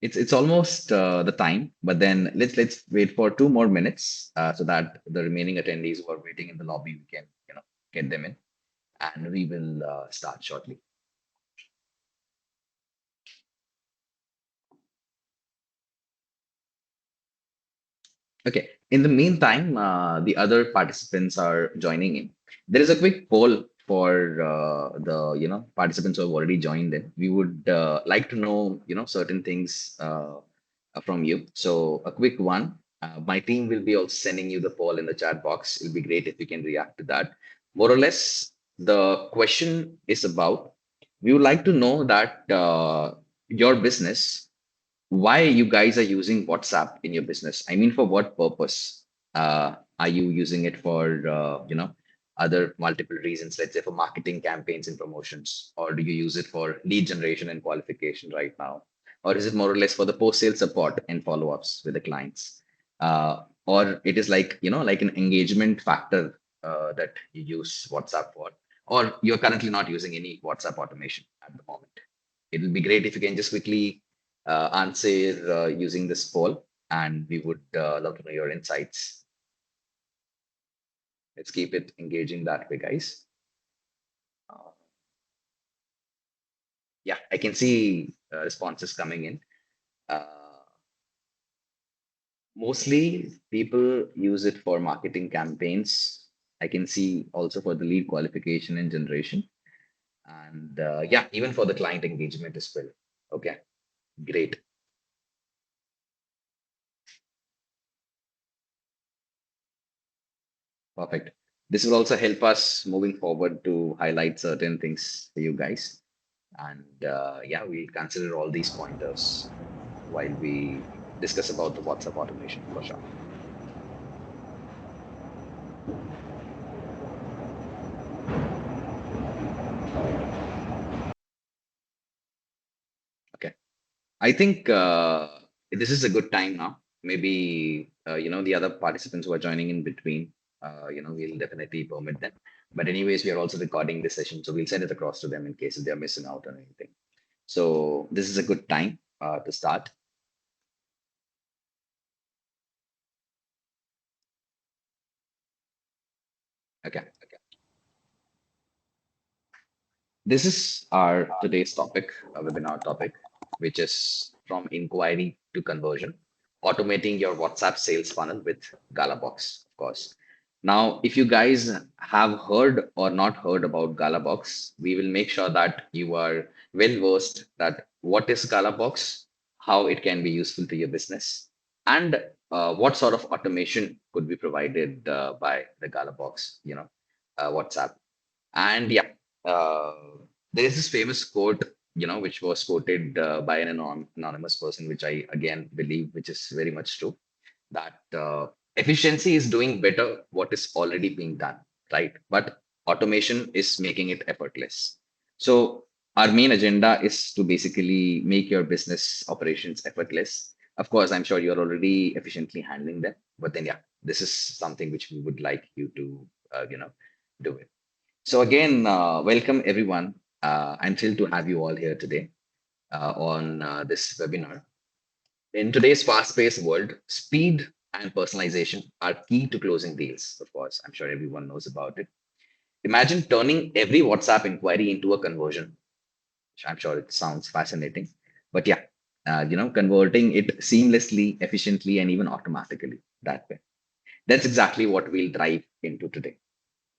It's almost the time, but then let's wait for 2 more minutes so that the remaining attendees who are waiting in the lobby we can get them in, and we will start shortly. Okay. In the meantime, the other participants are joining in. There is a quick poll for the participants who have already joined in. We would like to know certain things from you. So a quick one. My team will be also sending you the poll in the chat box. It'll be great if you can react to that. More or less, the question is about we would like to know that your business, why you guys are using WhatsApp in your business. I mean, for what purpose? Are you using it for, other multiple reasons, let's say for marketing campaigns and promotions, or do you use it for lead generation and qualification right now? Or is it more or less for the post-sale support and follow-ups with the clients? Or it is like, like an engagement factor that you use WhatsApp for, or you're currently not using any WhatsApp automation at the moment. It will be great if you can just quickly answer using this poll, and we would love to know your insights. Let's keep it engaging that way, guys. Uh, yeah, I can see responses coming in. Uh, Mostly people use it for marketing campaigns. I can see also for the lead qualification and generation. And yeah, even for the client engagement as well. Okay, great. Perfect. This will also help us moving forward to highlight certain things for you guys. And yeah, we'll consider all these pointers while we discuss about the WhatsApp automation for sure. Okay. I think this is a good time now. Maybe, the other participants who are joining in between, we'll definitely permit them. But anyways, we are also recording this session, so we'll send it across to them in case they're missing out on anything. So this is a good time to start. Okay. This is our today's topic, a webinar topic, which is from inquiry to conversion, automating your WhatsApp sales funnel with Gallabox, of course. Now, if you guys have heard or not heard about Gallabox, we will make sure that you are well versed that what is Gallabox, how it can be useful to your business, and what sort of automation could be provided by the Gallabox, WhatsApp. And yeah, uh, there is this famous quote, which was quoted by an anonymous person, which I again believe, which is very much true, that efficiency is doing better what is already being done, right? But automation is making it effortless. So our main agenda is to basically make your business operations effortless. Of course, I'm sure you're already efficiently handling them, but then yeah, this is something which we would like you to, do it. So again, welcome everyone. I'm thrilled to have you all here today on this webinar. In today's fast-paced world, speed and personalization are key to closing deals. Of course, I'm sure everyone knows about it. Imagine turning every WhatsApp inquiry into a conversion. I'm sure it sounds fascinating, but yeah, converting it seamlessly, efficiently, and even automatically that way. That's exactly what we'll dive into today.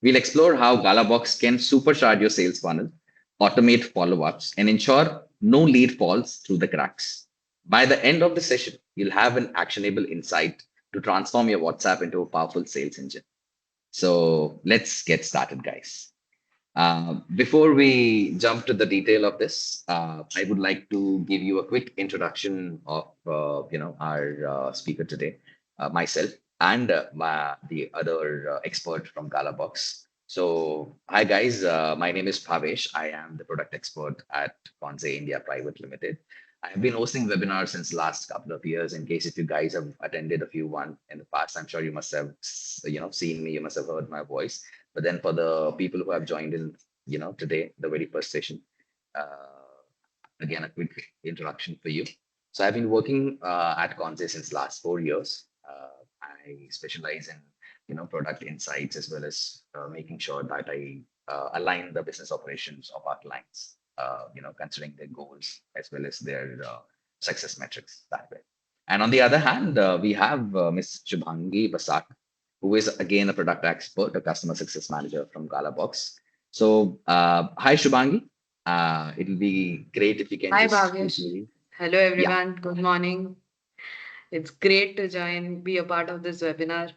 We'll explore how Gallabox can supercharge your sales funnel, automate follow-ups, and ensure no lead falls through the cracks. By the end of the session, you'll have an actionable insight to transform your WhatsApp into a powerful sales engine. So let's get started, guys. Before we jump to the detail of this, I would like to give you a quick introduction of our speaker today, myself and the other expert from Gallabox. So, hi guys, my name is Bhavesh. I am the product expert at KONZE India Private Limited. I have been hosting webinars since last couple of years. In case if you guys have attended a few one in the past, I'm sure you must have seen me, you must have heard my voice. But then for the people who have joined in, today, the very first session, again, a quick introduction for you. So I've been working at KONZE since last 4 years. I specialize in product insights as well as making sure that I align the business operations of our clients. Considering their goals as well as their success metrics that way. And on the other hand, we have Miss Shubhangi Basak, who is again a product expert, a customer success manager from Gallabox. So, hi Shubhangi. It'll be great if you can Hi, just Bhavesh. quickly, Hello, yeah, everyone. Good morning. It's great to be a part of this webinar.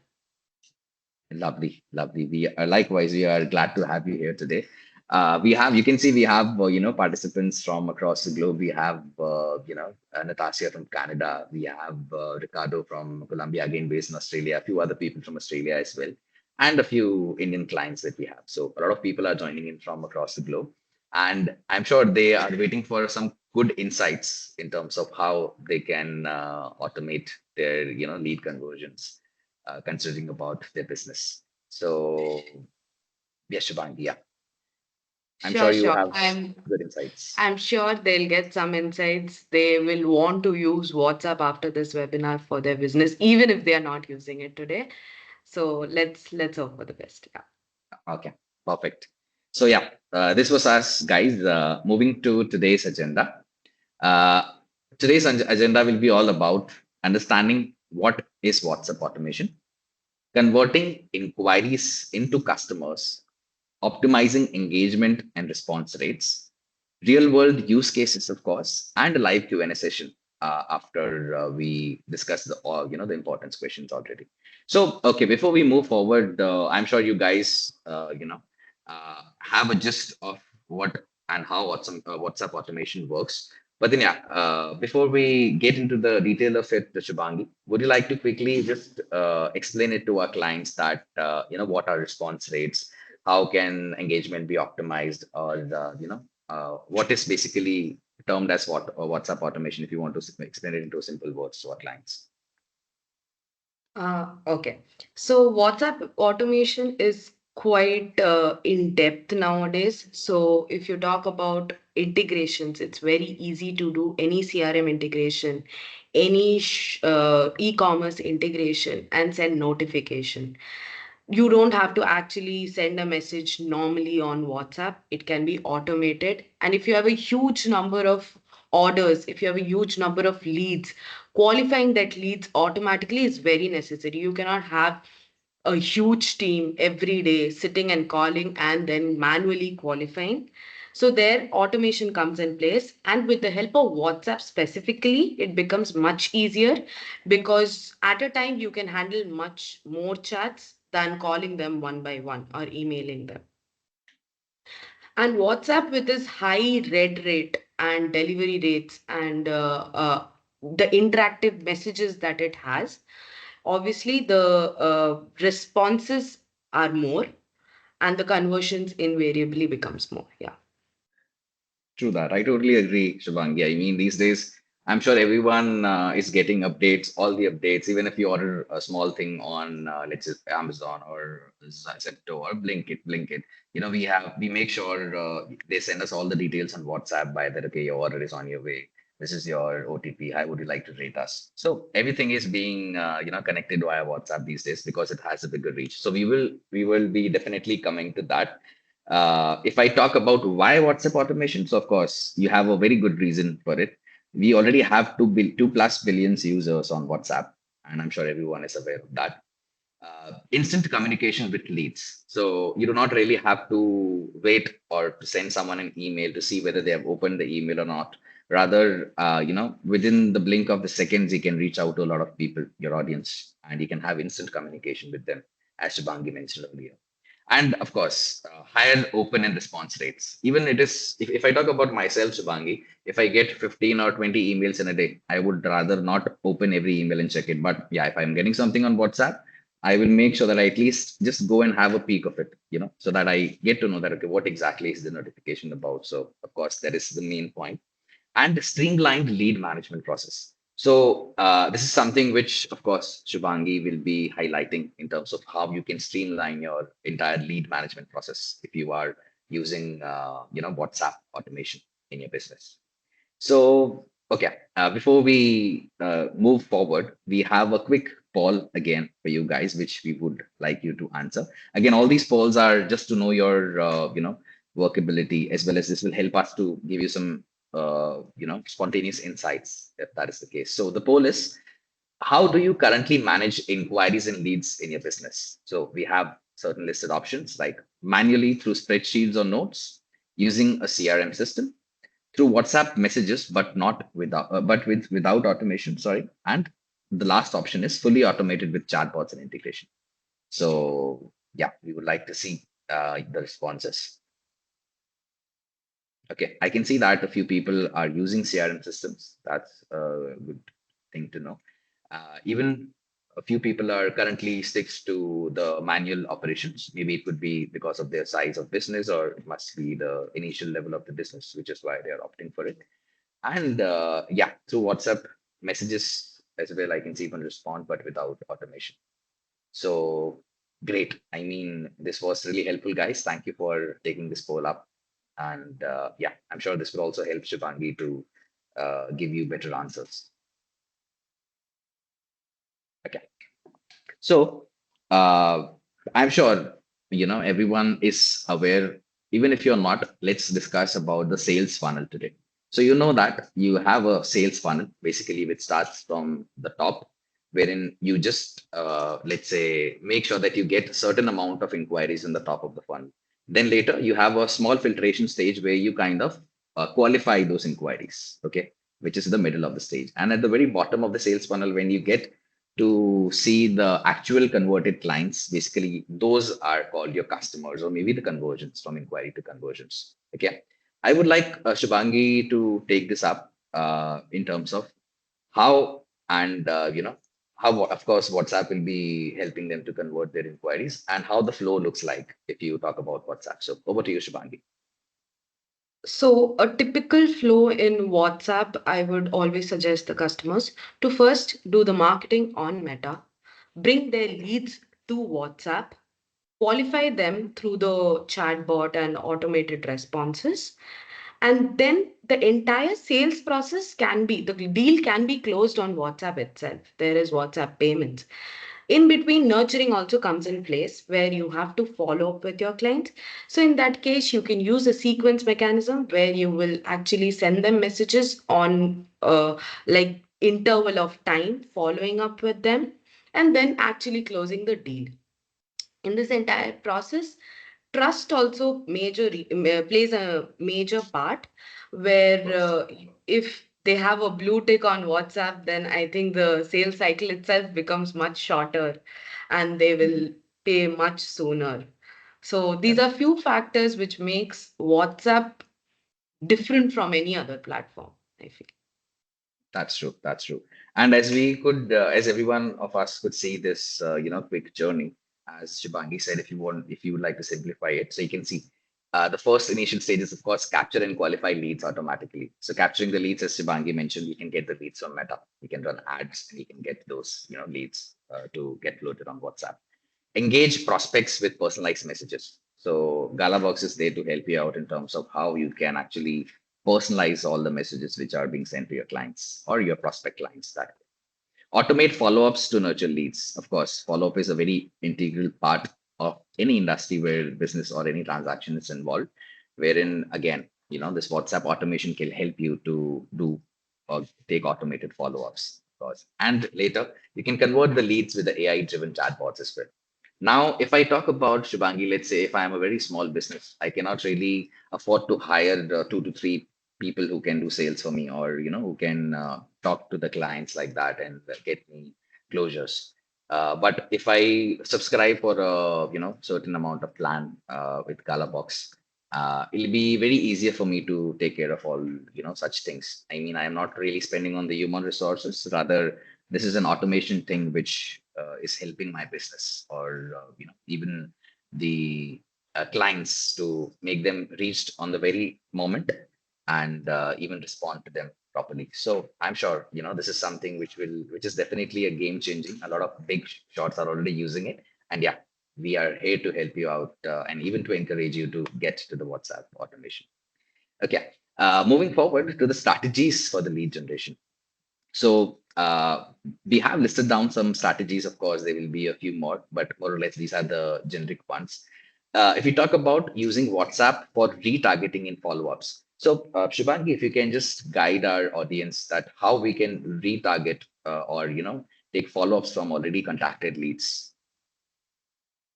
lovely, lovely. We are likewise, we are glad to have you here today. You can see we have, participants from across the globe. We have, Natasha from Canada. We have Ricardo from Colombia, again based in Australia. A few other people from Australia as well, and a few Indian clients that we have. So a lot of people are joining in from across the globe, and I'm sure they are waiting for some good insights in terms of how they can automate their, lead conversions considering about their business. So, yes, Shubhangi, yeah, I'm sure Sure, you sure. have I'm good insights. I'm sure they'll get some insights. They will want to use WhatsApp after this webinar for their business, even if they are not using it today. So let's hope for the best. Yeah. Okay, perfect. So, yeah, this was us, guys. Moving to today's agenda. Uh, today's agenda will be all about understanding what is WhatsApp automation, converting inquiries into customers, optimizing engagement and response rates, real world use cases, of course, and a live Q&A session after we discuss the importance questions already. So, okay, before we move forward, I'm sure you guys, have a gist of what and how WhatsApp automation works. But then, yeah, before we get into the detail of it, Shubhangi, would you like to quickly just explain it to our clients that, what are response rates? How can engagement be optimized, or what is basically termed as WhatsApp automation, if you want to explain it into simple words to our clients. Okay. So WhatsApp automation is quite in depth nowadays. So if you talk about integrations, it's very easy to do any CRM integration, any e-commerce integration, and send notification. You don't have to actually send a message normally on WhatsApp. It can be automated. And if you have a huge number of orders, if you have a huge number of leads, qualifying that leads automatically is very necessary. You cannot have a huge team every day sitting and calling and then manually qualifying. So there automation comes in place, and with the help of WhatsApp specifically, it becomes much easier because at a time you can handle much more chats than calling them one by one or emailing them. And WhatsApp, with its high read rate and delivery rates and the interactive messages that it has, obviously the responses are more and the conversions invariably becomes more. Yeah. True that. I totally agree, Shubhangi. I mean, these days, I'm sure everyone is getting updates, all the updates, even if you order a small thing on, let's say, Amazon or Zepto or Blinkit, we make sure they send us all the details on WhatsApp by that, okay, your order is on your way. This is your OTP. How would you like to rate us? So everything is being, connected via WhatsApp these days because it has a bigger reach. So we will be definitely coming to that. If I talk about why WhatsApp automation, so of course you have a very good reason for it. We already have 2+ billions users on WhatsApp, and I'm sure everyone is aware of that. Instant communication with leads. So you do not really have to wait or to send someone an email to see whether they have opened the email or not. Rather, within the blink of the seconds, you can reach out to a lot of people, your audience, and you can have instant communication with them, as Shubhangi mentioned earlier. And of course, higher open and response rates. Even it is, if I talk about myself, Shubhangi, if I get 15 or 20 emails in a day, I would rather not open every email and check it. But yeah, if I'm getting something on WhatsApp, I will make sure that I at least just go and have a peek of it, so that I get to know that, okay, what exactly is the notification about. So, of course, that is the main point. And streamlined lead management process. So this is something which, of course, Shubhangi will be highlighting in terms of how you can streamline your entire lead management process if you are using, WhatsApp automation in your business. So, okay. Before we move forward, we have a quick poll again for you guys, which we would like you to answer. Again, all these polls are just to know your, workability, as well as this will help us to give you some, spontaneous insights, if that is the case. So the poll is, how do you currently manage inquiries and leads in your business? So we have certain listed options like manually through spreadsheets or notes, using a CRM system, through WhatsApp messages, but not without, without automation. Sorry, and the last option is fully automated with chatbots and integration. So yeah, we would like to see the responses. Okay, I can see that a few people are using CRM systems. That's a good thing to know. Even a few people are currently sticks to the manual operations. Maybe it could be because of their size of business, or it must be the initial level of the business, which is why they are opting for it. And yeah, through WhatsApp messages as well, I can see even respond, but without automation. So great. I mean, this was really helpful, guys. Thank you for taking this poll up. And yeah, I'm sure this will also help Shivangi to give you better answers. Okay. So uh, I'm sure everyone is aware. Even if you're not, let's discuss about the sales funnel today. So you know that you have a sales funnel basically, which starts from the top, wherein you just let's say make sure that you get a certain amount of inquiries in the top of the funnel. Then later you have a small filtration stage where you kind of qualify those inquiries, okay, which is the middle of the stage. And at the very bottom of the sales funnel, when you get to see the actual converted clients, basically those are called your customers, or maybe the conversions from inquiry to conversions. Okay, I would like Shibangi to take this up in terms of how, and how, of course, WhatsApp will be helping them to convert their inquiries, and how the flow looks like if you talk about WhatsApp. So over to you, Shibangi. So, a typical flow in WhatsApp, I would always suggest the customers to first do the marketing on Meta, bring their leads to WhatsApp, qualify them through the chatbot and automated responses, and then the entire sales process can be the deal can be closed on WhatsApp itself. There is WhatsApp payments. In between, nurturing also comes in place where you have to follow up with your clients. So in that case, you can use a sequence mechanism where you will actually send them messages on like interval of time, following up with them, and then actually closing the deal. In this entire process, trust also plays a major part, Of where course. if they have a blue tick on WhatsApp, then I think the sales cycle itself becomes much shorter and they Mhm. will pay much sooner. So these Yep. are few factors which makes WhatsApp different from any other platform, I feel. That's true. That's true. And as we could, as every one of us could see this, quick journey, as Shibangi said, if you would like to simplify it, so you can see the first initial stage is, of course, capture and qualify leads automatically. So capturing the leads, as Shibangi mentioned, you can get the leads from Meta. You can run ads and you can get those, leads to get loaded on WhatsApp. Engage prospects with personalized messages. So Gallabox is there to help you out in terms of how you can actually personalize all the messages which are being sent to your clients or your prospect clients. That automate follow-ups to nurture leads. Of course, follow-up is a very integral part of any industry where business or any transaction is involved, wherein again, this WhatsApp automation can help you to do or take automated follow-ups. Of course. And later, you can convert the leads with the AI-driven chatbots as well. Now, if I talk about Shibangi, let's say if I am a very small business, I cannot really afford to hire 2 to 3 people who can do sales for me, or who can talk to the clients like that and get me closures. But if I subscribe for a certain amount of plan with Gallabox, it'll be very easier for me to take care of all such things. I mean, I am not really spending on the human resources. Rather, this is an automation thing which is helping my business, or even the clients, to make them reached on the very moment, and even respond to them properly. So I'm sure this is something which is definitely a game changing. A lot of big shots are already using it, and yeah, we are here to help you out, and even to encourage you to get to the WhatsApp automation. Okay, moving forward to the strategies for the lead generation. So we have listed down some strategies. Of course, there will be a few more, but more or less these are the generic ones. If we talk about using WhatsApp for retargeting in follow-ups, so Shubhangi, if you can just guide our audience that how we can retarget or take follow-ups from already contacted leads.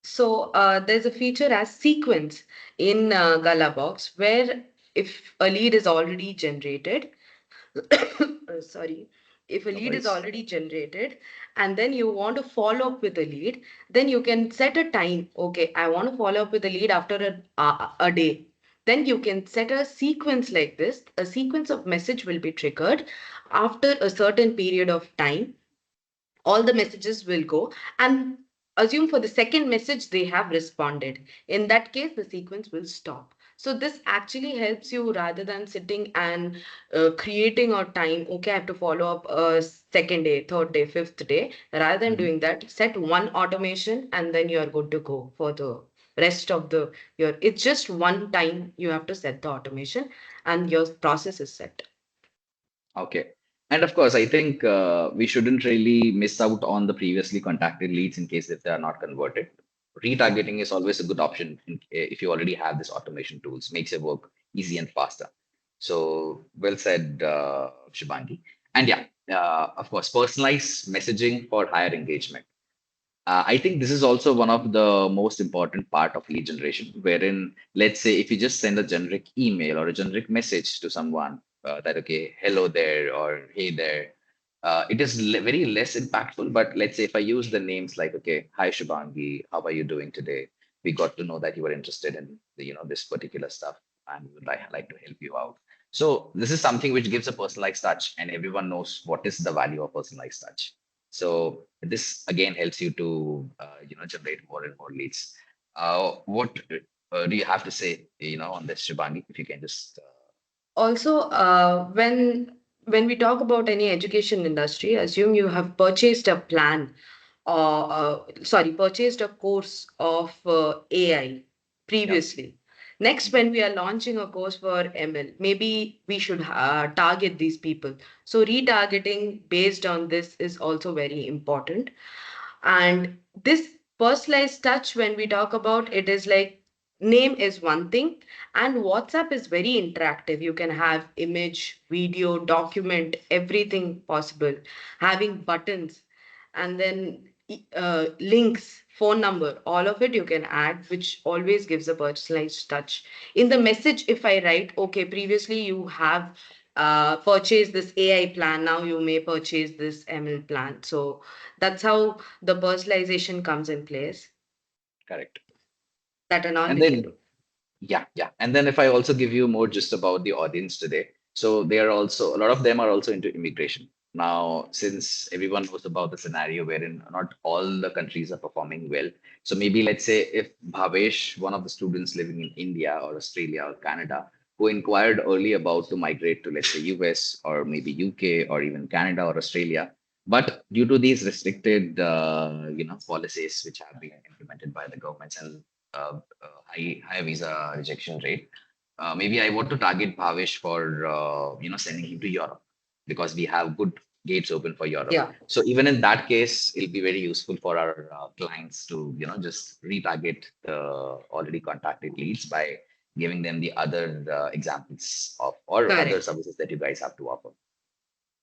So there's a feature as sequence in Gallabox where if a lead is already generated, sorry, if a No lead is worries. already generated and then you want to follow up with a lead, then you can set a time. Okay, I want to follow up with a lead after a day. Then you can set a sequence like this. A sequence of message will be triggered after a certain period of time. All the messages will go and assume for the second message they have responded. In that case, the sequence will stop. So this actually helps you rather than sitting and creating a time. Okay, I have to follow up a second day, third day, fifth day. Rather than Mhm. doing that, set one automation and then you are good to go for the rest of the year. It's just one time you have to set the automation and your process is set. Okay. And of course, I think we shouldn't really miss out on the previously contacted leads in case if they are not converted. Retargeting is always a good option if you already have this automation tools, makes your work easy and faster. So well said, Shibangi. And yeah, of course, personalized messaging for higher engagement. I think this is also one of the most important part of lead generation, wherein let's say if you just send a generic email or a generic message to someone that okay, hello there or hey there, it is very less impactful. But let's say if I use the names like okay, hi Shubhangi, how are you doing today? We got to know that you were interested in this particular stuff, and we would like to help you out. So this is something which gives a personalized touch, and everyone knows what is the value of personalized touch. So this again helps you to generate more and more leads. What do you have to say on this, Shibani? If you can just Also, when we talk about any education industry, assume you have purchased a plan or purchased a course of AI yeah, previously. Next, mhm, when we are launching a course for ML, maybe we should target these people. So retargeting based on this is also very important. And this personalized touch, when we talk about it, is like name is one thing, and WhatsApp is very interactive. You can have image, video, document, everything possible, having buttons, and then links, phone number, all of it you can add, which always gives a personalized touch. In the message, if I write, okay, previously you have purchased this AI plan, now you may purchase this ML plan. So that's how the personalization comes in place. correct. That and all And we can then do. yeah. And then if I also give you more just about the audience today, so they are also a lot of them are also into immigration. Now, since everyone knows about the scenario wherein not all the countries are performing well, so maybe let's say if Bhavesh, one of the students living in India or Australia or Canada, who inquired early about to migrate to let's say US or maybe UK or even Canada or Australia, but due to these restricted policies which have been implemented by the governments and high visa rejection rate. Maybe I want to target Bhavesh for sending him to Europe because we have good gates open for Europe. Yeah, So even in that case, it'll be very useful for our clients to just retarget the already contacted leads by giving them the other examples of or other correct, services that you guys have to offer.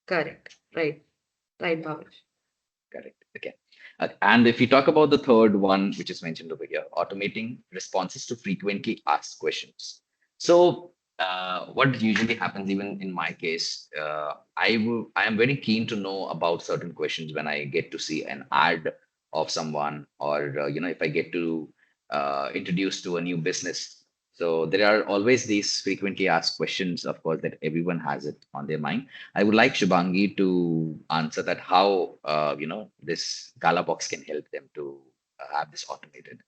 correct. Right, right, Bhavesh. Correct. Okay. And if you talk about the third one, which is mentioned over here, automating responses to frequently asked questions. So, what usually happens, even in my case, I am very keen to know about certain questions when I get to see an ad of someone, or if I get to introduce to a new business. So there are always these frequently asked questions, of course, that everyone has it on their mind. I would like Shubangi to answer that how this Gallabox can help them to have this automated.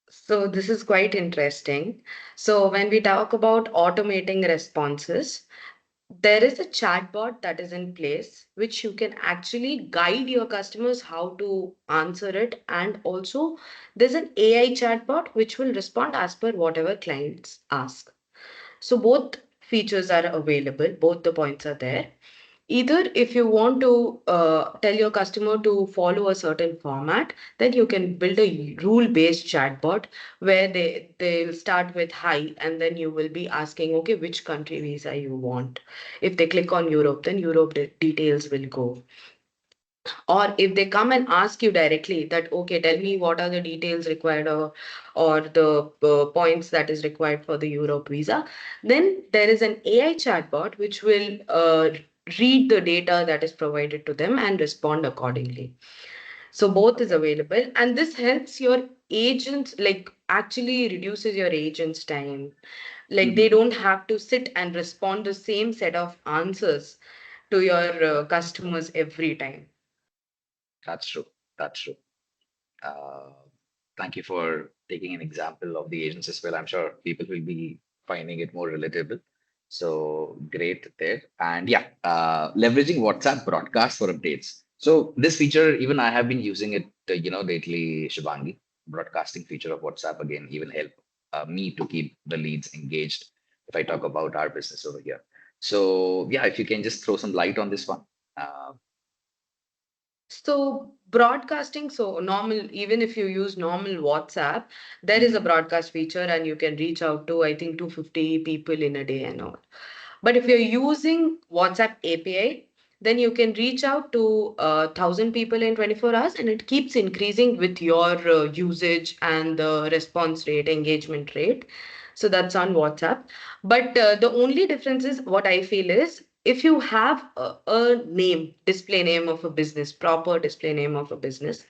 So this is quite interesting. So when we talk about automating responses, there is a chatbot that is in place which you can actually guide your customers how to answer it, and also there's an AI chatbot which will respond as per whatever clients ask. So both features are available, both the points are there. Either if you want to tell your customer to follow a certain format, then you can build a rule-based chatbot where they'll start with hi, and then you will be asking, okay, which country visa you want. If they click on Europe, then Europe details will go. Or if they come and ask you directly that, okay, tell me what are the details required, or the points that is required for the Europe visa, then there is an AI chatbot which will read the data that is provided to them and respond accordingly. So both is Okay. available, and this helps your agents, like actually reduces your agents' time. Like they Mhm. don't have to sit and respond the same set of answers to your customers every time. That's true. That's true. Uh, Thank you for taking an example of the agents as well. I'm sure people will be finding it more relatable. So great there. And yeah, leveraging WhatsApp broadcast for updates. So this feature, even I have been using it, lately, Shivangi. Broadcasting feature of WhatsApp again even help me to keep the leads engaged if I talk about our business over here. So yeah, if you can just throw some light on this one. Uh, So broadcasting, so normal, even if you use normal WhatsApp, there is a mhm, broadcast feature and you can reach out to, I think, 250 people in a day and all. But if you're using WhatsApp API, then you can reach out to 1,000 people in 24 hours, and it keeps increasing with your usage and the response rate, engagement rate. So that's on WhatsApp. But the only difference is what I feel is if you have a name, display name of a business, proper display name of a business,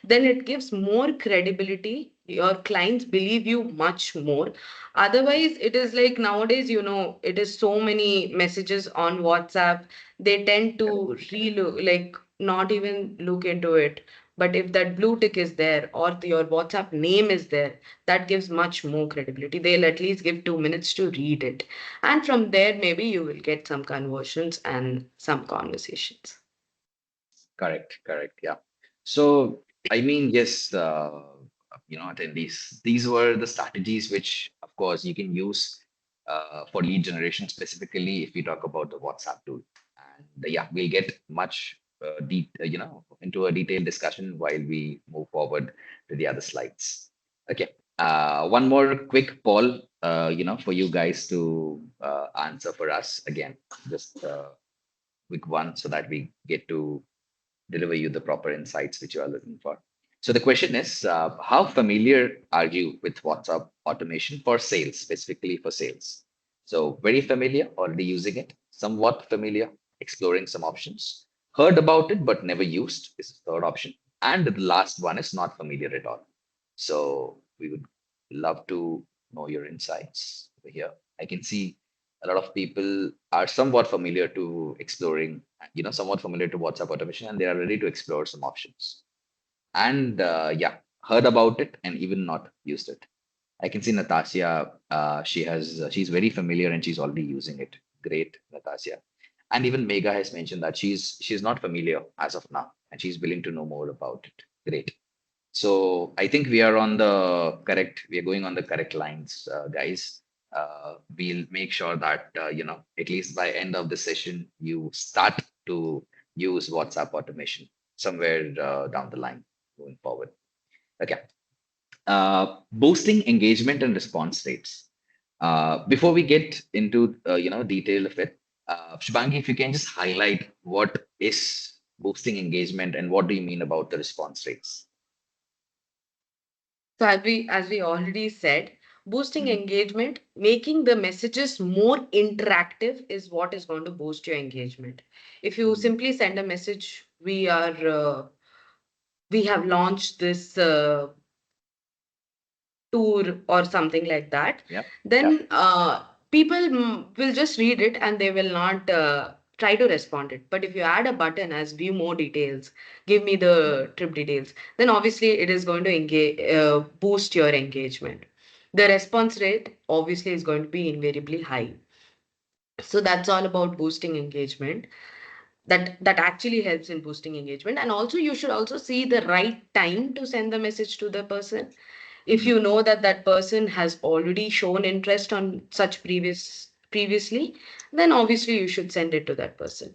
then it gives more credibility. Your clients believe you much more. Otherwise, it is like nowadays, it is so many messages on WhatsApp. They tend correct. to like not even look into it. But if that blue tick is there or your WhatsApp name is there, that gives much more credibility. They'll at least give 2 minutes to read it. And from there, maybe you will get some conversions and some conversations. Correct, correct. Yeah. So, I mean, yes, attendees, these were the strategies which, of course, you can use for lead generation specifically if we talk about the WhatsApp tool. And yeah, we'll get much into a detailed discussion while we move forward to the other slides. Okay. One more quick poll, for you guys to answer for us again. Just quick one so that we get to deliver you the proper insights which you are looking for. So the question is, how familiar are you with WhatsApp automation for sales, specifically for sales? So very familiar, already using it, somewhat familiar, exploring some options, heard about it but never used is the third option. And the last one is not familiar at all. So we would love to know your insights over here. I can see a lot of people are somewhat familiar to exploring, somewhat familiar to WhatsApp automation, and they are ready to explore some options. And yeah, heard about it and even not used it. I can see Natasha. She's very familiar and she's already using it. Great, Natasha. And even Mega has mentioned that she's not familiar as of now, and she's willing to know more about it. Great. So I think we are on the correct, we are going on the correct lines, guys. We'll make sure that, at least by end of the session, you start to use WhatsApp automation somewhere down the line going forward. Okay. Boosting engagement and response rates. Before we get into, detail of it, Shubhangi, if you can just highlight what is boosting engagement and what do you mean about the response rates? So as we already said, boosting Mhm. engagement, making the messages more interactive is what is going to boost your engagement. If you Mhm. simply send a message, we have launched this tour or something like that, Yep. then people will just read it and they will not try to respond it. But if you add a button as view more details, give me the trip details, then obviously it is going to boost your engagement. The response rate obviously is going to be invariably high. So that's all about boosting engagement. That actually helps in boosting engagement. And also you should also see the right time to send the message to the person. If Mhm. you know that that person has already shown interest on such previously, then obviously you should send it to that person.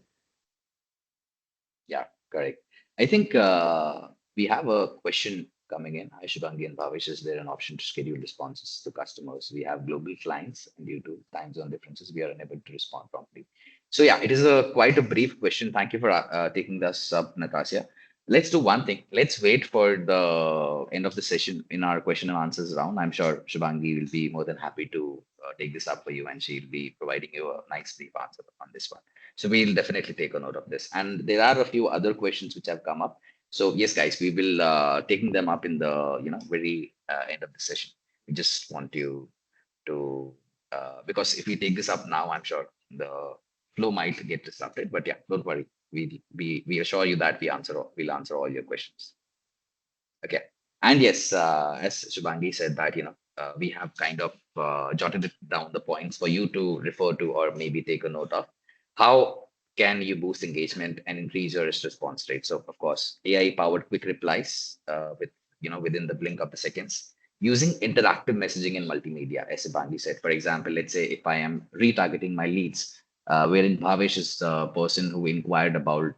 Yeah, correct. I think we have a question coming in. Hi, Shubhangi and Bhavesh. Is there an option to schedule responses to customers? We have global clients, and due to time zone differences, we are unable to respond promptly. So, yeah, it is a quite a brief question. Thank you for taking this up, Natasha. Let's do one thing. Let's wait for the end of the session in our question and answers round. I'm sure Shubhangi will be more than happy to take this up for you, and she'll be providing you a nice brief answer on this one. So we'll definitely take a note of this. And there are a few other questions which have come up. So yes, guys, we will taking them up in the very end of the session. We just want you to because if we take this up now, I'm sure the flow might get disrupted. But yeah, don't worry. We assure you that we'll answer all your questions. Okay. And yes, as Shubhangi said that, we have kind of jotted it down the points for you to refer to or maybe take a note of. How can you boost engagement and increase your response rate? So, of course, AI powered quick replies within the blink of the seconds using interactive messaging and multimedia, as Shubhangi said. For example, let's say if I am retargeting my leads, wherein Bhavesh is the person who inquired about,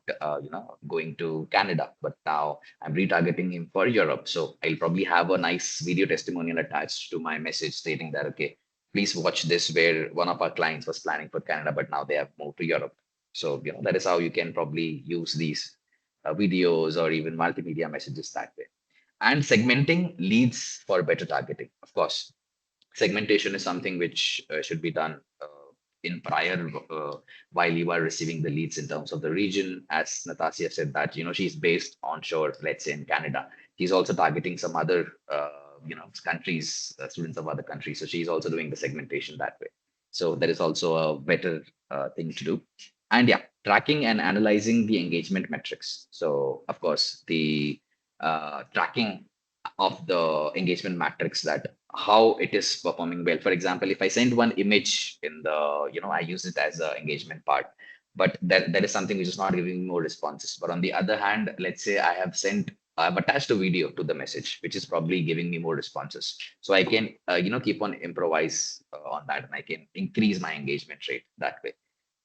going to Canada, but now I'm retargeting him for Europe. So I'll probably have a nice video testimonial attached to my message stating that, okay, please watch this where one of our clients was planning for Canada, but now they have moved to Europe. So, that is how you can probably use these videos or even multimedia messages that way. And segmenting leads for better targeting. Of course, segmentation is something which should be done in prior while you are receiving the leads in terms of the region. As Natasha said that she's based onshore, let's say in Canada. She's also targeting some other countries, students of other countries. So she's also doing the segmentation that way. So that is also a better thing to do. And yeah, tracking and analyzing the engagement metrics. So of course the tracking of the engagement matrix, that how it is performing well. For example, if I send one image in the, I use it as a engagement part, but that is something which is not giving me more responses. But on the other hand, let's say I've attached a video to the message, which is probably giving me more responses. So I can, keep on improvise on that, and I can increase my engagement rate that way.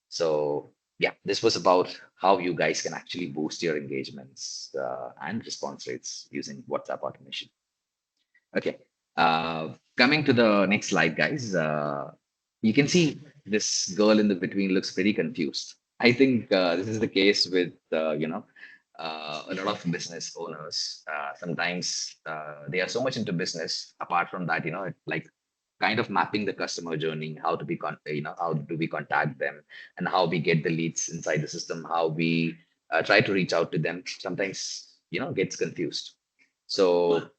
So yeah, this was about how you guys can actually boost your engagements and response rates using WhatsApp automation. Okay. Coming to the next slide, guys. You can see this girl in the between looks very confused. I think this is the case with a lot of business owners. Sometimes they are so much into business. Apart from that, like kind of mapping the customer journey, how to be how do we contact them, and how we get the leads inside the system, how we try to reach out to them. Sometimes gets confused. So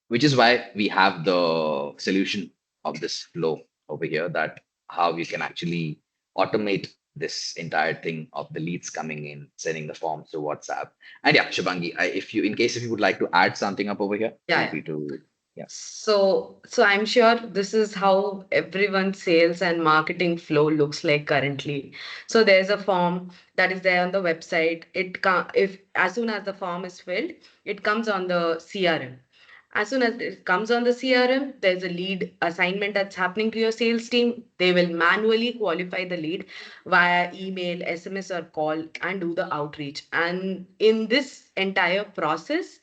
which is why we have the solution of this flow over here, that how you can actually automate this entire thing of the leads coming in, sending the forms to WhatsApp. And yeah, Shubhangi, if you would like to add something up over here, Yeah, feel yeah. free to. Yeah. So I'm sure this is how everyone's sales and marketing flow looks like currently. So there's a form that is there on the website. If as soon as the form is filled, it comes on the CRM. As soon as it comes on the CRM, there's a lead assignment that's happening to your sales team. They will manually qualify the lead via email, SMS, or call and do the outreach. And in this entire process,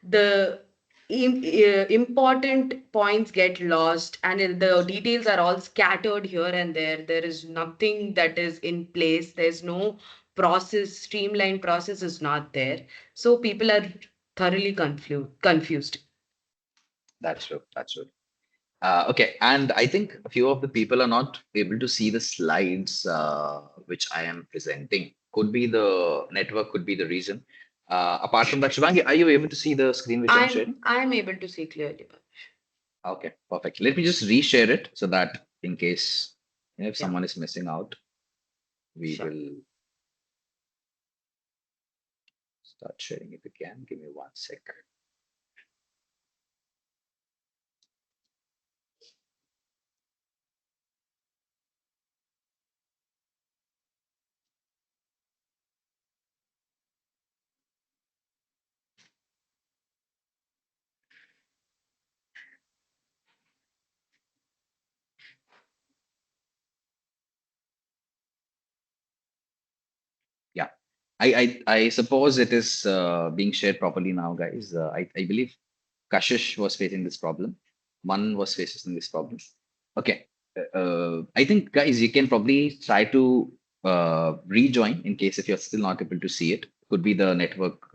the important points get lost and the details are all scattered here and there. There is nothing that is in place. There's no process, streamlined process is not there. So people are thoroughly confused. That's true. That's true. Okay, and I think a few of the people are not able to see the slides which I am presenting. Could be the network, could be the reason. Apart from that, Shivangi, are you able to see the screen which I'm sharing? I'm able to see clearly. Okay, perfect. Let me just reshare it so that in case if Yeah, someone is missing out, we sure. will start sharing it again. Give me one sec. Yeah. I suppose it is being shared properly now, guys. I believe Kashish was facing this problem. Man was facing this problem. Okay. I think, guys, you can probably try to rejoin in case if you're still not able to see it. Could be the network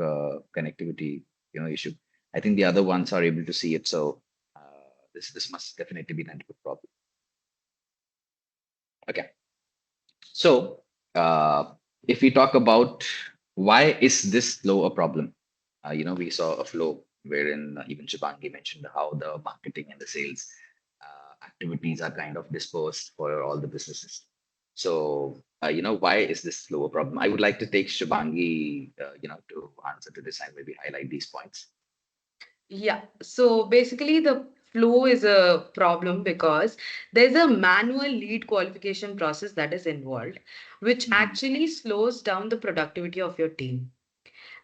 connectivity, issue. I think the other ones are able to see it. So this must definitely be the network problem. Okay. So, if we talk about why is this flow a problem, we saw a flow wherein even Shibangi mentioned how the marketing and the sales activities are kind of dispersed for all the businesses. So, why is this flow a problem? I would like to take Shibangi, to answer to this and maybe highlight these points. Yeah, so basically the flow is a problem because there's a manual lead qualification process that is involved, which Mhm. actually slows down the productivity of your team.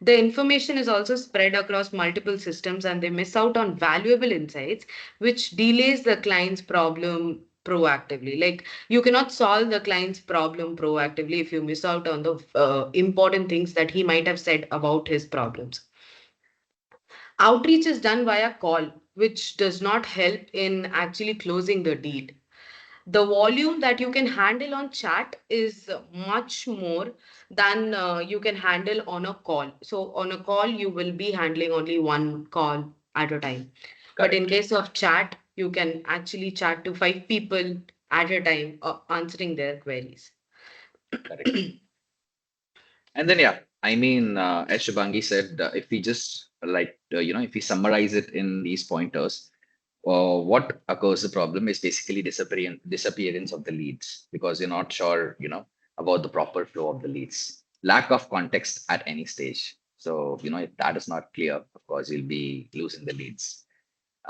The information is also spread across multiple systems and they miss out on valuable insights, which delays the client's problem proactively. Like you cannot solve the client's problem proactively if you miss out on the important things that he might have said about his problems. Outreach is done via call, which does not help in actually closing the deal. The volume that you can handle on chat is much more than you can handle on a call. So, on a call, you will be handling only one call at a time. But in Correct. case of chat, you can actually chat to five people at a time, answering their queries. Correct. And then, yeah, I mean, as Shibangi said, if we just if we summarize it in these pointers, what occurs the problem is basically disappearance of the leads because you're not sure, about the proper flow of the leads. Lack of context at any stage. So, if that is not clear, of course, you'll be losing the leads.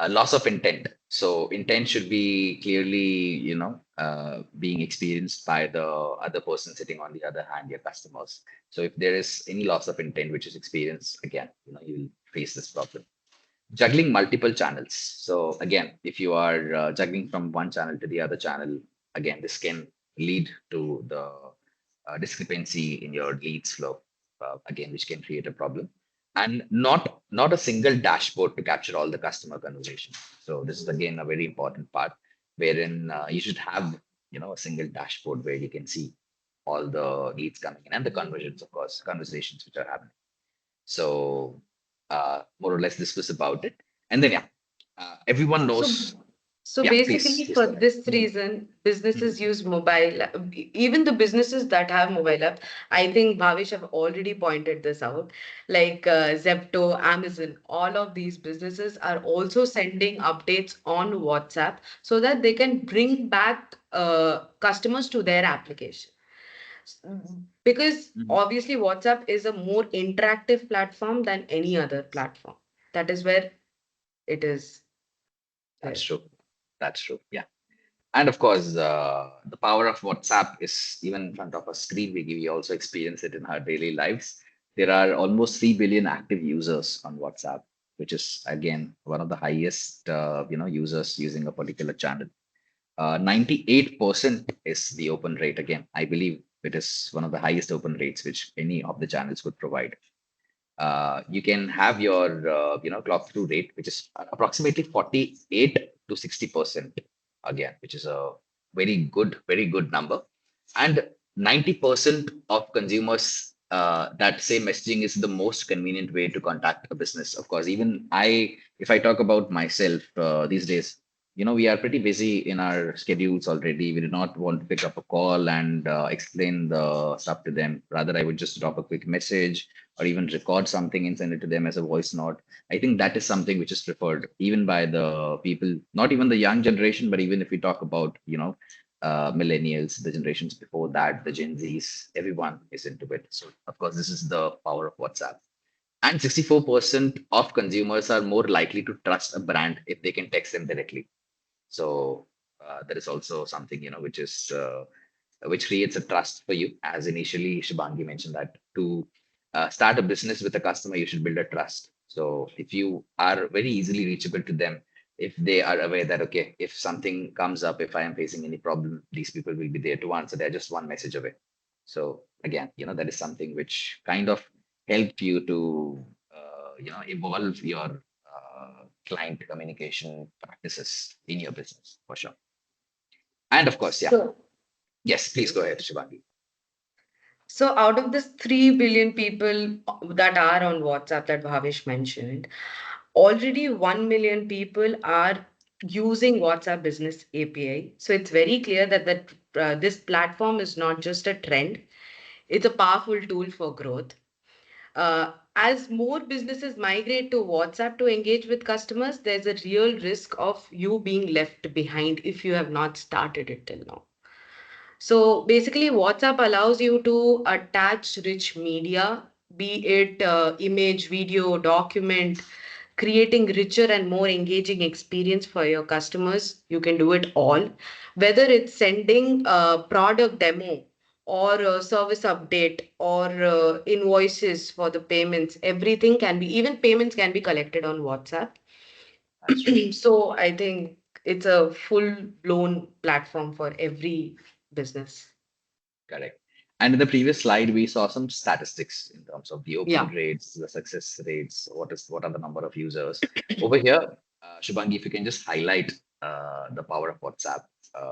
Loss of intent. So intent should be clearly, being experienced by the other person sitting on the other hand, your customers. So if there is any loss of intent which is experienced, again, you'll face this problem. Juggling multiple channels. So again, if you are juggling from one channel to the other channel, again, this can lead to the discrepancy in your leads flow, again, which can create a problem. And not a single dashboard to capture all the customer conversation. So this is again a very important part, wherein you should have a single dashboard where you can see all the leads coming in and the conversions, of course, conversations which are happening. So more or less, this was about it. And then yeah, everyone So, knows. so Yeah, basically, please for go ahead. this reason, businesses use mobile, even the businesses that have mobile app. I think Bhavish have already pointed this out, like Zepto, Amazon, all of these businesses are also sending updates on WhatsApp so that they can bring back customers to their application. Because Mhm. obviously, WhatsApp is a more interactive platform than any other platform. That is where it is That's there. true. That's true. Yeah. And of course, the power of WhatsApp is even in front of a screen. We also experience it in our daily lives. There are almost 3 billion active users on WhatsApp, which is again one of the highest, users using a particular channel. 98% is the open rate. Again, I believe it is one of the highest open rates which any of the channels would provide. You can have your clock through rate, which is approximately 48 to 60% again, which is a very good number. And 90% of consumers that say messaging is the most convenient way to contact a business. Of course, even if I talk about myself these days, we are pretty busy in our schedules already. We do not want to pick up a call and explain the stuff to them. Rather, I would just drop a quick message or even record something and send it to them as a voice note. I think that is something which is preferred even by the people, not even the young generation, but even if we talk about, millennials, the generations before that, the Gen Zs, everyone is into it. So, of course, this is the power of WhatsApp. And 64% of consumers are more likely to trust a brand if they can text them directly. So that is also something which creates a trust for you. As initially Shibangi mentioned that to start a business with a customer, you should build a trust. So if you are very easily reachable to them, if they are aware that okay, if something comes up, if I am facing any problem, these people will be there to answer. They're just one message away. So again, that is something which kind of helped you to evolve your client communication practices in your business for sure. And of course, yeah, So, yes, please go ahead, Shivangi. so out of this 3 billion people that are on WhatsApp that Bhavesh mentioned, already 1 million people are using WhatsApp Business API. So it's very clear that this platform is not just a trend, it's a powerful tool for growth. As more businesses migrate to WhatsApp to engage with customers, there's a real risk of you being left behind if you have not started it till now. So basically, WhatsApp allows you to attach rich media, be it image, video, document, creating richer and more engaging experience for your customers. You can do it all, whether it's sending a product demo or a service update or invoices for the payments. Everything can be, even payments can be collected on WhatsApp. That's true. So I think it's a full blown platform for every business. Correct. And in the previous slide, we saw some statistics in terms of the open Yeah. rates, the success rates, what are the number of users. Over here, Shubhangi, if you can just highlight the power of WhatsApp,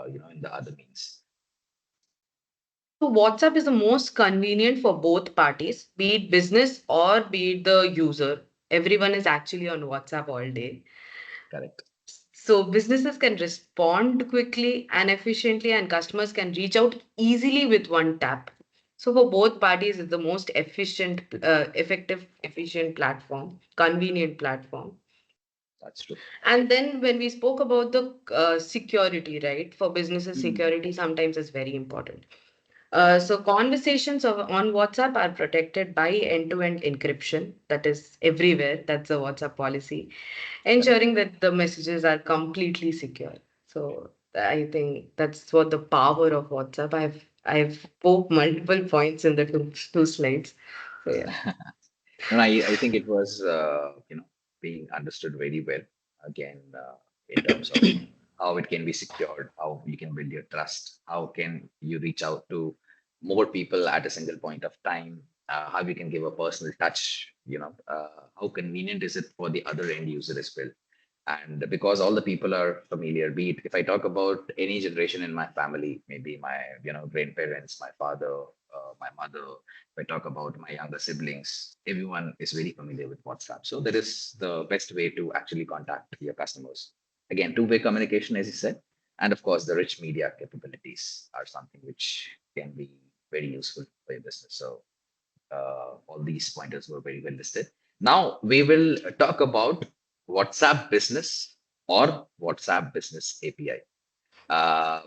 in the other means. So WhatsApp is the most convenient for both parties, be it business or be it the user. Everyone is actually on WhatsApp all day. Correct. So businesses can respond quickly and efficiently, and customers can reach out easily with one tap. So for both parties, it's the most efficient, effective, efficient platform, convenient platform. That's true. And then when we spoke about the security, right? For businesses, Mhm. security sometimes is very important. Correct. So conversations on WhatsApp are protected by end-to-end encryption. That is everywhere. That's a WhatsApp policy, Correct. ensuring that the messages are completely secure. So I think that's what the power of WhatsApp. I've poked multiple points in the two slides. So yeah. And I think it was, being understood very well. Again, in terms of how it can be secured, how you can build your trust, how can you reach out to more people at a single point of time, how you can give a personal touch, how convenient is it for the other end user as well. And because all the people are familiar, be it if I talk about any generation in my family, maybe my grandparents, my father, my mother, if I talk about my younger siblings, everyone is very familiar with WhatsApp. So that is the best way to actually contact your customers. Again, two-way communication, as you said, and of course the rich media capabilities are something which can be very useful for your business. So all these pointers were very well listed. Now we will talk about WhatsApp Business or WhatsApp Business API. Uh,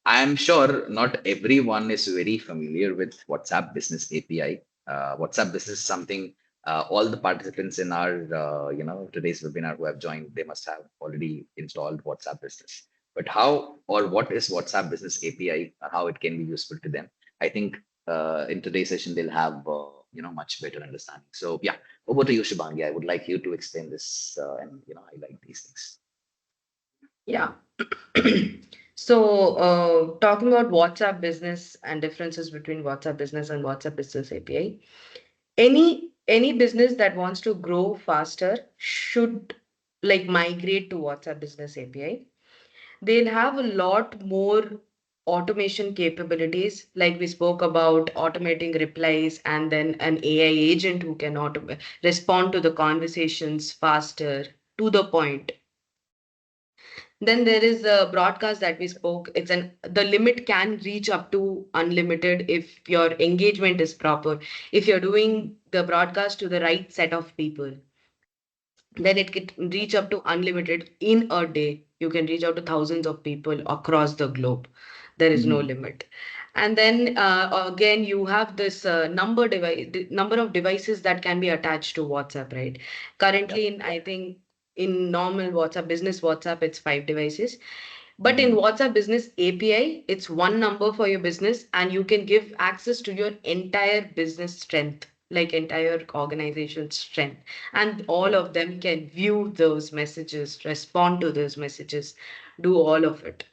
I'm sure not everyone is very familiar with WhatsApp Business API. WhatsApp Business is something all the participants in our today's webinar who have joined, they must have already installed WhatsApp Business. But how or what is WhatsApp Business API? How it can be useful to them? I think in today's session they'll have much better understanding. So yeah, over to you, Shubhangi. I would like you to explain this and highlight these things. Yeah. So, talking about WhatsApp business and differences between WhatsApp business and WhatsApp business API, any business that wants to grow faster should like migrate to WhatsApp business API. They'll have a lot more automation capabilities, like we spoke about automating replies and then an AI agent who can respond to the conversations faster, to the point. Then there is a broadcast that we spoke. The limit can reach up to unlimited if your engagement is proper. If you're doing the broadcast to the right set of people, then it can reach up to unlimited in a day. You can reach out to thousands of people across the globe. There is no Mhm. limit. And then again, you have this number of devices that can be attached to WhatsApp, right? Yeah. Currently, I think in normal WhatsApp, business WhatsApp, it's 5 devices. But in Mhm. WhatsApp Business API, it's one number for your business, and you can give access to your entire business strength, like entire organization strength. And all Correct. of them can view those messages, respond to those messages, do all of it.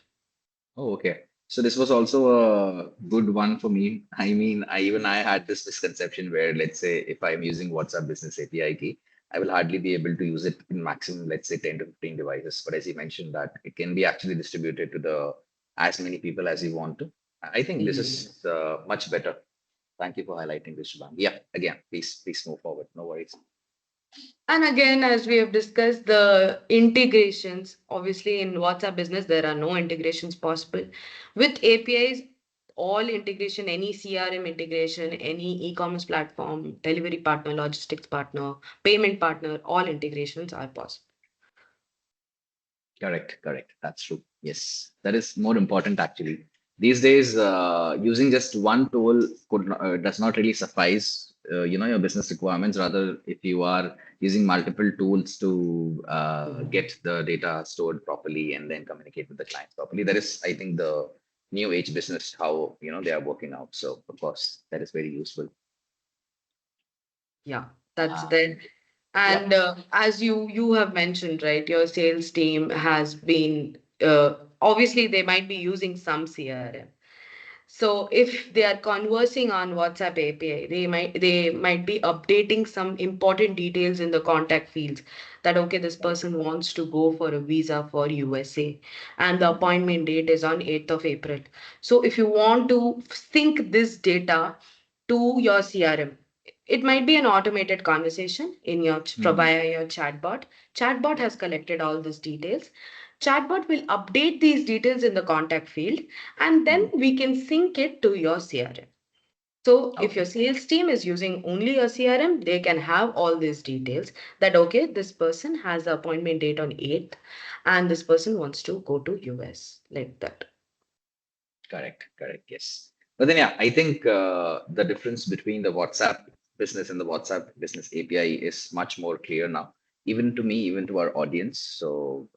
Oh, okay. So this was also a good one for me. I mean, I had this misconception where, let's say, if I'm using WhatsApp Business API key, I will hardly be able to use it in maximum, let's say, 10 to 15 devices. But as you mentioned, that it can be actually distributed to the as many people as you want to. I think this Yes. is much better. Thank you for highlighting this, Shubham. Yeah, again, please move forward. No worries. And again, as we have discussed, the integrations, obviously in WhatsApp business, there are no integrations possible. With APIs, all integration, any CRM integration, any e-commerce platform, delivery partner, logistics partner, payment partner, all integrations are possible. Correct. That's true. Yes, that is more important actually. These days, using just one tool does not really suffice. Your business requirements. Rather, if you are using multiple tools to get the data stored properly and then communicate with the clients properly, that is, I think, the new age business how they are working out. So, of course, that is very useful. Yeah, that's Uh, there. yeah. And as you have mentioned, right, your sales team has been obviously they might be using some CRM. So if they are conversing on WhatsApp API, they might be updating some important details in the contact fields that okay, this person wants to go for a visa for USA and the Mhm. appointment date is on 8th of April. So if you want to sync this data to your CRM, it might be an automated conversation in your Mhm. via your chatbot. Chatbot has collected all these details. Chatbot will update these details in the contact field and then Mhm. we can sync it to your CRM. So if your Okay. sales team is using only your CRM, they can have all these details that okay, this person has the appointment date on 8th and this person wants to go to US like that. Correct. Yes. But then, yeah, I think the difference between the WhatsApp business and the WhatsApp business API is much more clear now, even to me, even to our audience. So,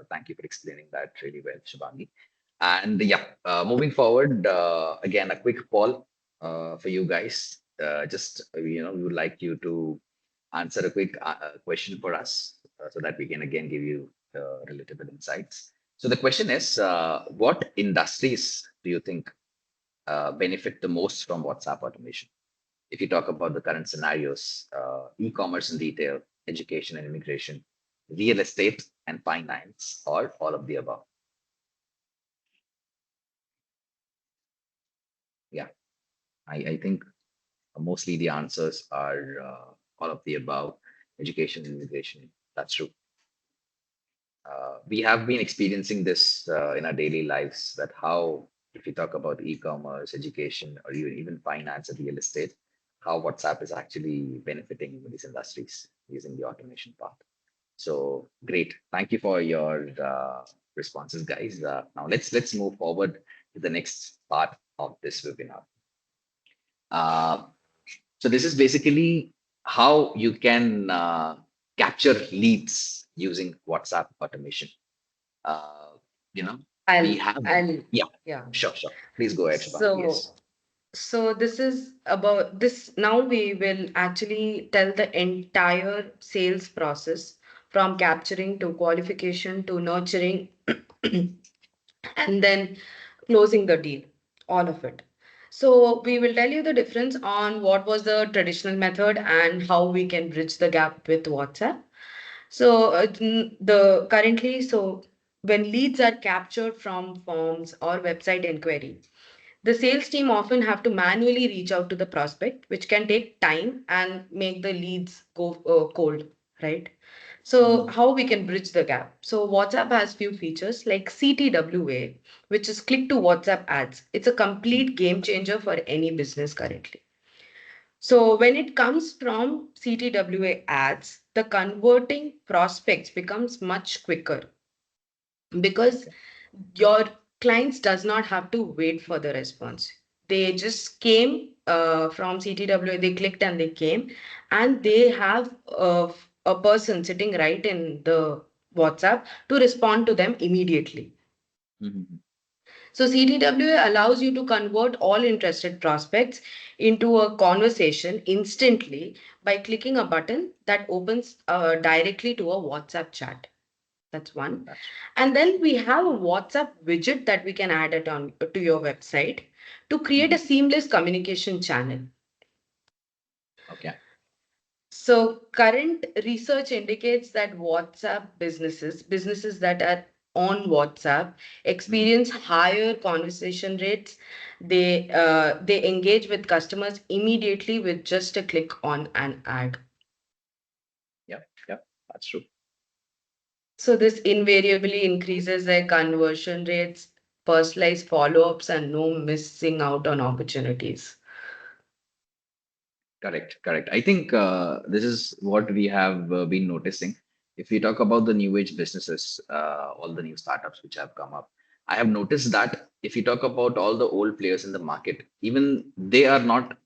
thank you for explaining that really well, Shubhangi. And yeah, moving forward, again, a quick poll for you guys. Just, we would like you to answer a quick question for us so that we can again give you relatable insights. So the question is, what industries do you think benefit the most from WhatsApp automation? If you talk about the current scenarios, e-commerce and retail, education and immigration, real estate and finance, or all of the above. Yeah, I think mostly the answers are all of the above, education and immigration. That's true. We have been experiencing this in our daily lives that how if you talk about e-commerce education or even finance and real estate how WhatsApp is actually benefiting these industries using the automation part. So great, thank you for your responses guys. Now let's move forward to the next part of this webinar. uh, so this is basically how you can capture leads using WhatsApp automation. uh, you know, we have, I'll yeah, yeah. sure. Please go ahead, Shubhangi. So Yes. so this is about this. Now we will actually tell the entire sales process from capturing to qualification to nurturing and then closing the deal, all of it. So we will tell you the difference on what was the traditional method and how we can bridge the gap with WhatsApp. So the currently, so when leads are captured from forms or website inquiry, the sales team often have to manually reach out to the prospect, which can take time and make the leads go cold, right? So Mhm. how we can bridge the gap? So WhatsApp has few features like CTWA, which is click to WhatsApp ads. It's a complete game changer for any business currently. So when it comes from CTWA ads, the converting prospects becomes much quicker because Okay. your clients does not have to wait for the response. They just came from CTWA, they clicked and they came, and they have a person sitting right in the WhatsApp to respond to them immediately. Mhm. So CTWA allows you to convert all interested prospects into a conversation instantly by clicking a button that opens directly to a WhatsApp chat. That's one. That's And then we have a WhatsApp widget that we can add it on to your website to create a mhm. seamless communication channel. Okay. So current research indicates that businesses that are on WhatsApp Mhm. experience higher conversation rates. They engage with customers immediately with just a click on an ad. Yep. Yep. That's true. So this invariably increases their conversion rates, personalized follow-ups, and no missing out on opportunities. Correct, correct. I think this is what we have been noticing. If we talk about the new age businesses, all the new startups which have come up, I have noticed that if you talk about all the old players in the market, even they are not,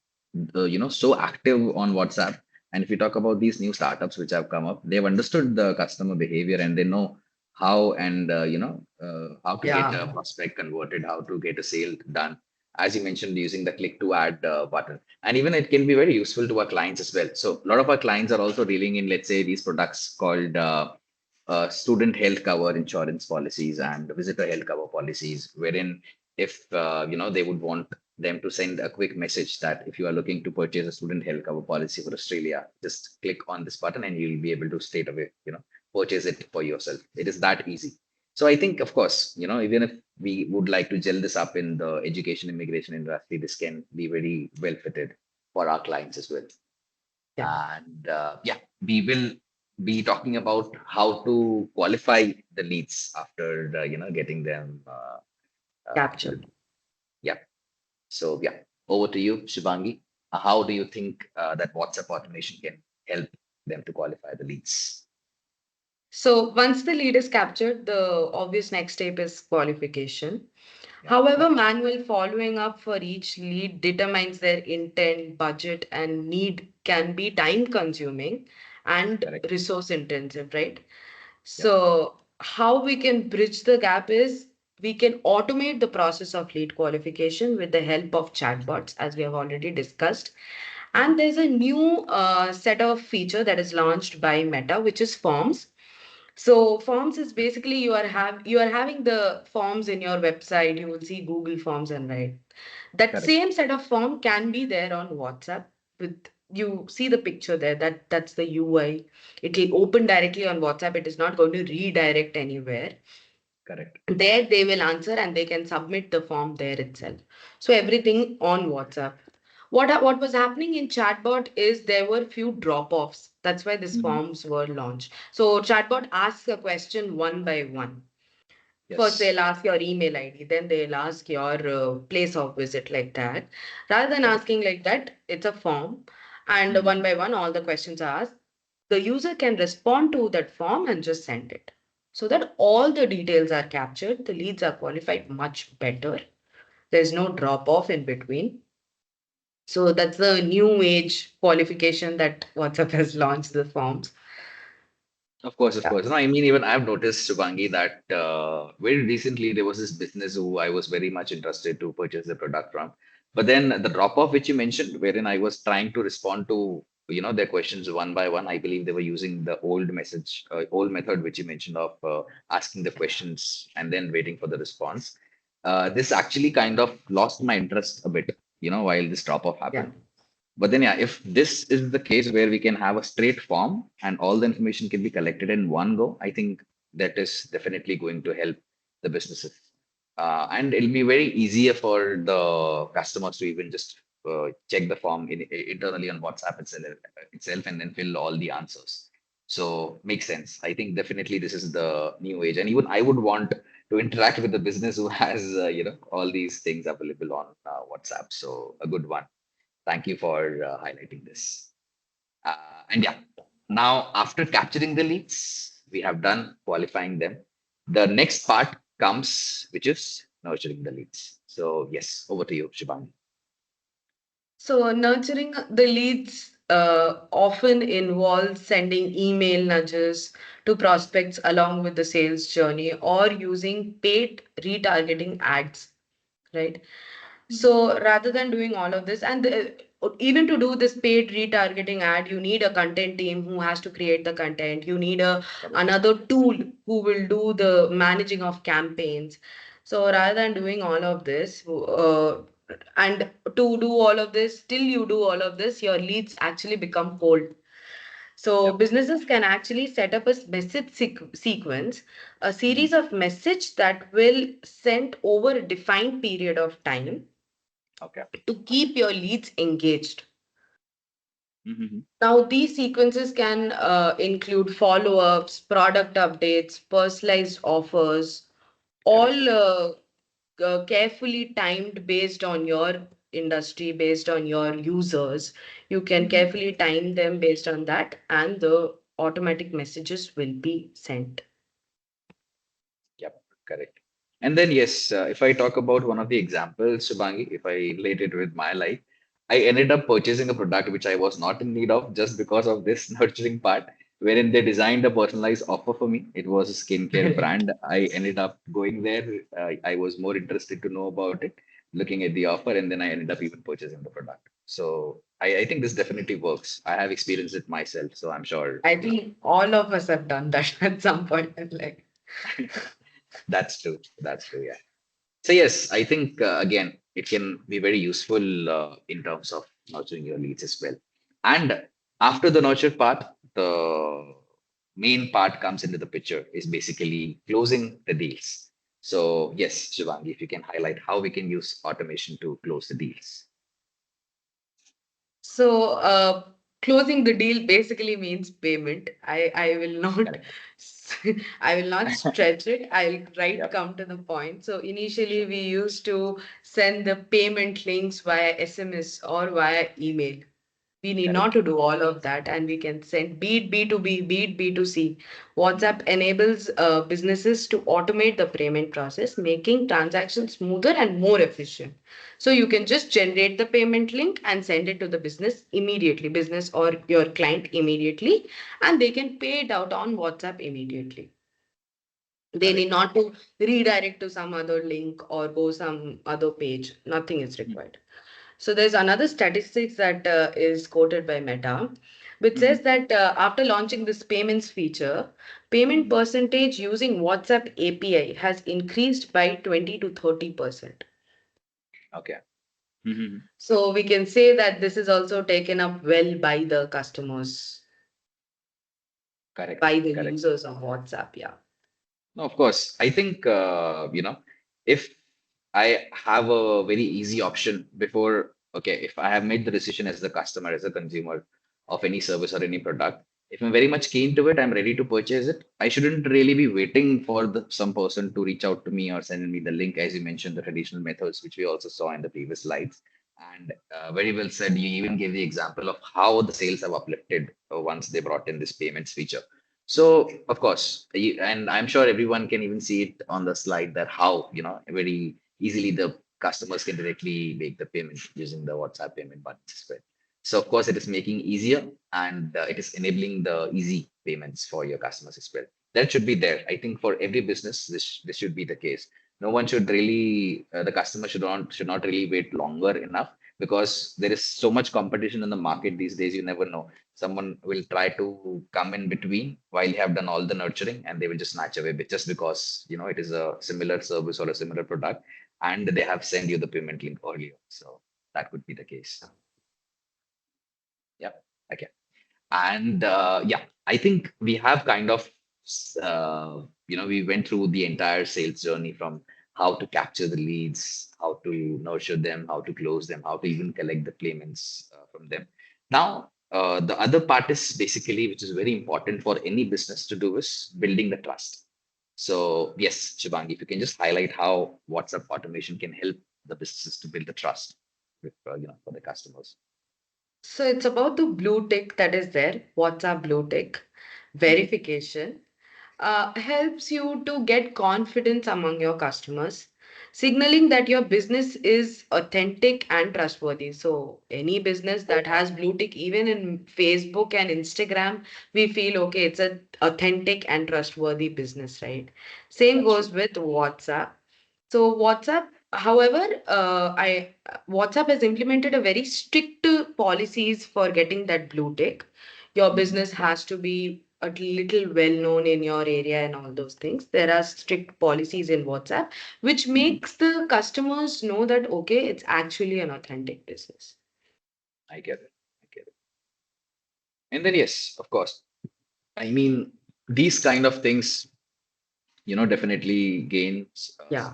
so active on WhatsApp. And if you talk about these new startups which have come up, they've understood the customer behavior and they know how and how to get Yeah, a prospect converted, how to get a sale done. As you mentioned, using the click to add button, and even it can be very useful to our clients as well. So a lot of our clients are also dealing in, let's say, these products called student health cover insurance policies and visitor health cover policies, wherein if they would want them to send a quick message that if you are looking to purchase a student health cover policy for Australia, just click on this button and you'll be able to straight away, purchase it for yourself. It is that easy. So I think, of course, even if we would like to gel this up in the education immigration industry, this can be very well fitted for our clients as well. yeah, And yeah, we will be talking about how to qualify the leads after getting them to the captured. yeah. So yeah, over to you, Shibangi. How do you think that WhatsApp automation can help them to qualify the leads? So once the lead is captured, the obvious next step is qualification. Yeah, yeah, However, manual following up for each lead determines their intent, budget, and need can be time consuming and correct. resource intensive, right? Yep, So, how we can bridge the gap is we can automate the process of lead qualification with the help of chatbots, as we have already discussed. mhm, And there's a new set of feature that is launched by Meta, which is forms. So forms is basically you are having the forms in your website. You will see Google Forms and right. That correct, same set of form can be there on WhatsApp with you see the picture there. That's the UI. It will open directly on WhatsApp. It is not going to redirect anywhere. correct, There they will answer and they can submit the form there itself. So everything on WhatsApp. What was happening in chatbot is there were few drop-offs. That's why these mhm, forms were launched. So chatbot asks a question one by one. First, yes, they'll ask your email ID, then they'll ask your place of visit, like that. Rather than correct. asking like that, it's a form, and one Mhm. by one, all the questions are asked. The user can respond to that form and just send it. So that all the details are captured, the leads are qualified much better. There's no drop off in between. So that's the new age qualification that WhatsApp has launched the forms. Of course, of Yeah. course. No, I mean, even I've noticed, Shubhangi, that very recently there was this business who I was very much interested to purchase the product from. But then the drop off which you mentioned, wherein I was trying to respond to, their questions one by one, I believe they were using the old method which you mentioned of asking the questions and then waiting for the response. This actually kind of lost my interest a bit, while this drop off Yeah. happened. But then, yeah, if this is the case where we can have a straight form and all the information can be collected in one go, I think that is definitely going to help the businesses. And it'll be very easier for the customers to even just check the form internally on WhatsApp itself and then fill all the answers. So makes sense. I think definitely this is the new age, and even I would want to interact with the business who has all these things available on WhatsApp. So a good one. Thank you for highlighting this. And yeah, now after capturing the leads, we have done qualifying them. The next part comes, which is nurturing the leads. So yes, over to you, Shibani. So, nurturing the leads often involves sending email nudges to prospects along with the sales journey or using paid retargeting ads, right? Mhm. So, rather than doing all of this, and even to do this paid retargeting ad, you need a content team who has to create the content. You need a Correct. another tool who will do the managing of campaigns. So rather than doing all of this, and to do all of this, till you do all of this, your leads actually become cold. So Yep. businesses can actually set up a message sequence, a Mhm. series of message that will send over a defined period of time Okay. to keep your leads engaged. Mhm. Now, these sequences can include follow-ups, product updates, personalized offers, Correct. all carefully timed based on your industry, based on your users. You can Mhm. carefully time them based on that, and the automatic messages will be sent. Yep, correct. And then, yes, if I talk about one of the examples, Shubhangi, if I relate it with my life, I ended up purchasing a product which I was not in need of just because of this nurturing part, wherein they designed a personalized offer for me. It was a skincare Correct. brand. I ended up going there. I was more interested to know about it, looking at the offer, and then I ended up even purchasing the product. So I think this definitely works. I have experienced it myself, so I'm sure, I you know, think all of us have done that at some point in life. that's true. That's true. Yeah. So yes, I think again it can be very useful in terms of nurturing your leads as well. And after the nurture part, the main part comes into the picture is basically closing the deals. So yes, Shivangi, if you can highlight how we can use automation to close the deals. So, closing the deal basically means payment. I will not, Correct. I will not stretch it. I'll right Yep. come to the point. So initially we used to send the payment links via SMS or via email. We need not Correct. to do all of that, and we can send be it B2B, be it B2C. Mhm. WhatsApp enables businesses to automate the payment process, making transactions smoother and more efficient. So you can just generate the payment link and send it to the business immediately, business or your client immediately, and they can pay it out on WhatsApp immediately. They need Correct. not to redirect to some other link or go some other page. Nothing is Mhm. required. So there's another statistics that is quoted by Meta, which says Mhm. that after launching this payments feature, payment Mhm. percentage using WhatsApp API has increased by 20 to 30%. Okay. Mhm. So we can say that this is also taken up well by the customers, Correct. by the Correct. users of WhatsApp. Yeah. No, of course. I think, if I have a very easy option before, okay, if I have made the decision as the customer, as a consumer of any service or any product, if I'm very much keen to it, I'm ready to purchase it. I shouldn't really be waiting for some person to reach out to me or send me the link, as you mentioned, the traditional methods, which we also saw in the previous slides. And very well said. You even gave the example of how the sales have uplifted once they brought in this payments feature. So, of course, and I'm sure everyone can even see it on the slide that how, very easily the customers can directly make the payment using the WhatsApp payment buttons as well. So, of course, it is making easier and it is enabling the easy payments for your customers as well. That should be there. I think for every business, this should be the case. No one should really, the customer should not really wait longer enough because there is so much competition in the market these days. You never know, someone will try to come in between while you have done all the nurturing and they will just snatch away just because it is a similar service or a similar product and they have sent you the payment link earlier, so that could be the case. Yeah. Okay. And yeah, I think we have kind of, we went through the entire sales journey from how to capture the leads, how to nurture them, how to close them, how to even collect the payments from them. Now, the other part is basically, which is very important for any business to do, is building the trust. So, yes, Shivangi, if you can just highlight how WhatsApp automation can help the businesses to build the trust with, for the customers. So it's about the blue tick that is there, WhatsApp blue tick Mhm. verification. Helps you to get confidence among your customers, signaling that your business is authentic and trustworthy. So, any business that has blue tick, even in Facebook and Instagram, we feel okay, it's an authentic and trustworthy business, right? Same That's goes true. with WhatsApp. So, WhatsApp However, I WhatsApp has implemented a very strict policies for getting that blue tick. Your Mhm, business has to be a little well known in your area and all those things. There are strict policies in WhatsApp, which mhm. makes the customers know that okay, it's actually an authentic business. I get it. I get it. And then yes, of course. I mean, these kind of things, definitely gains, Yeah.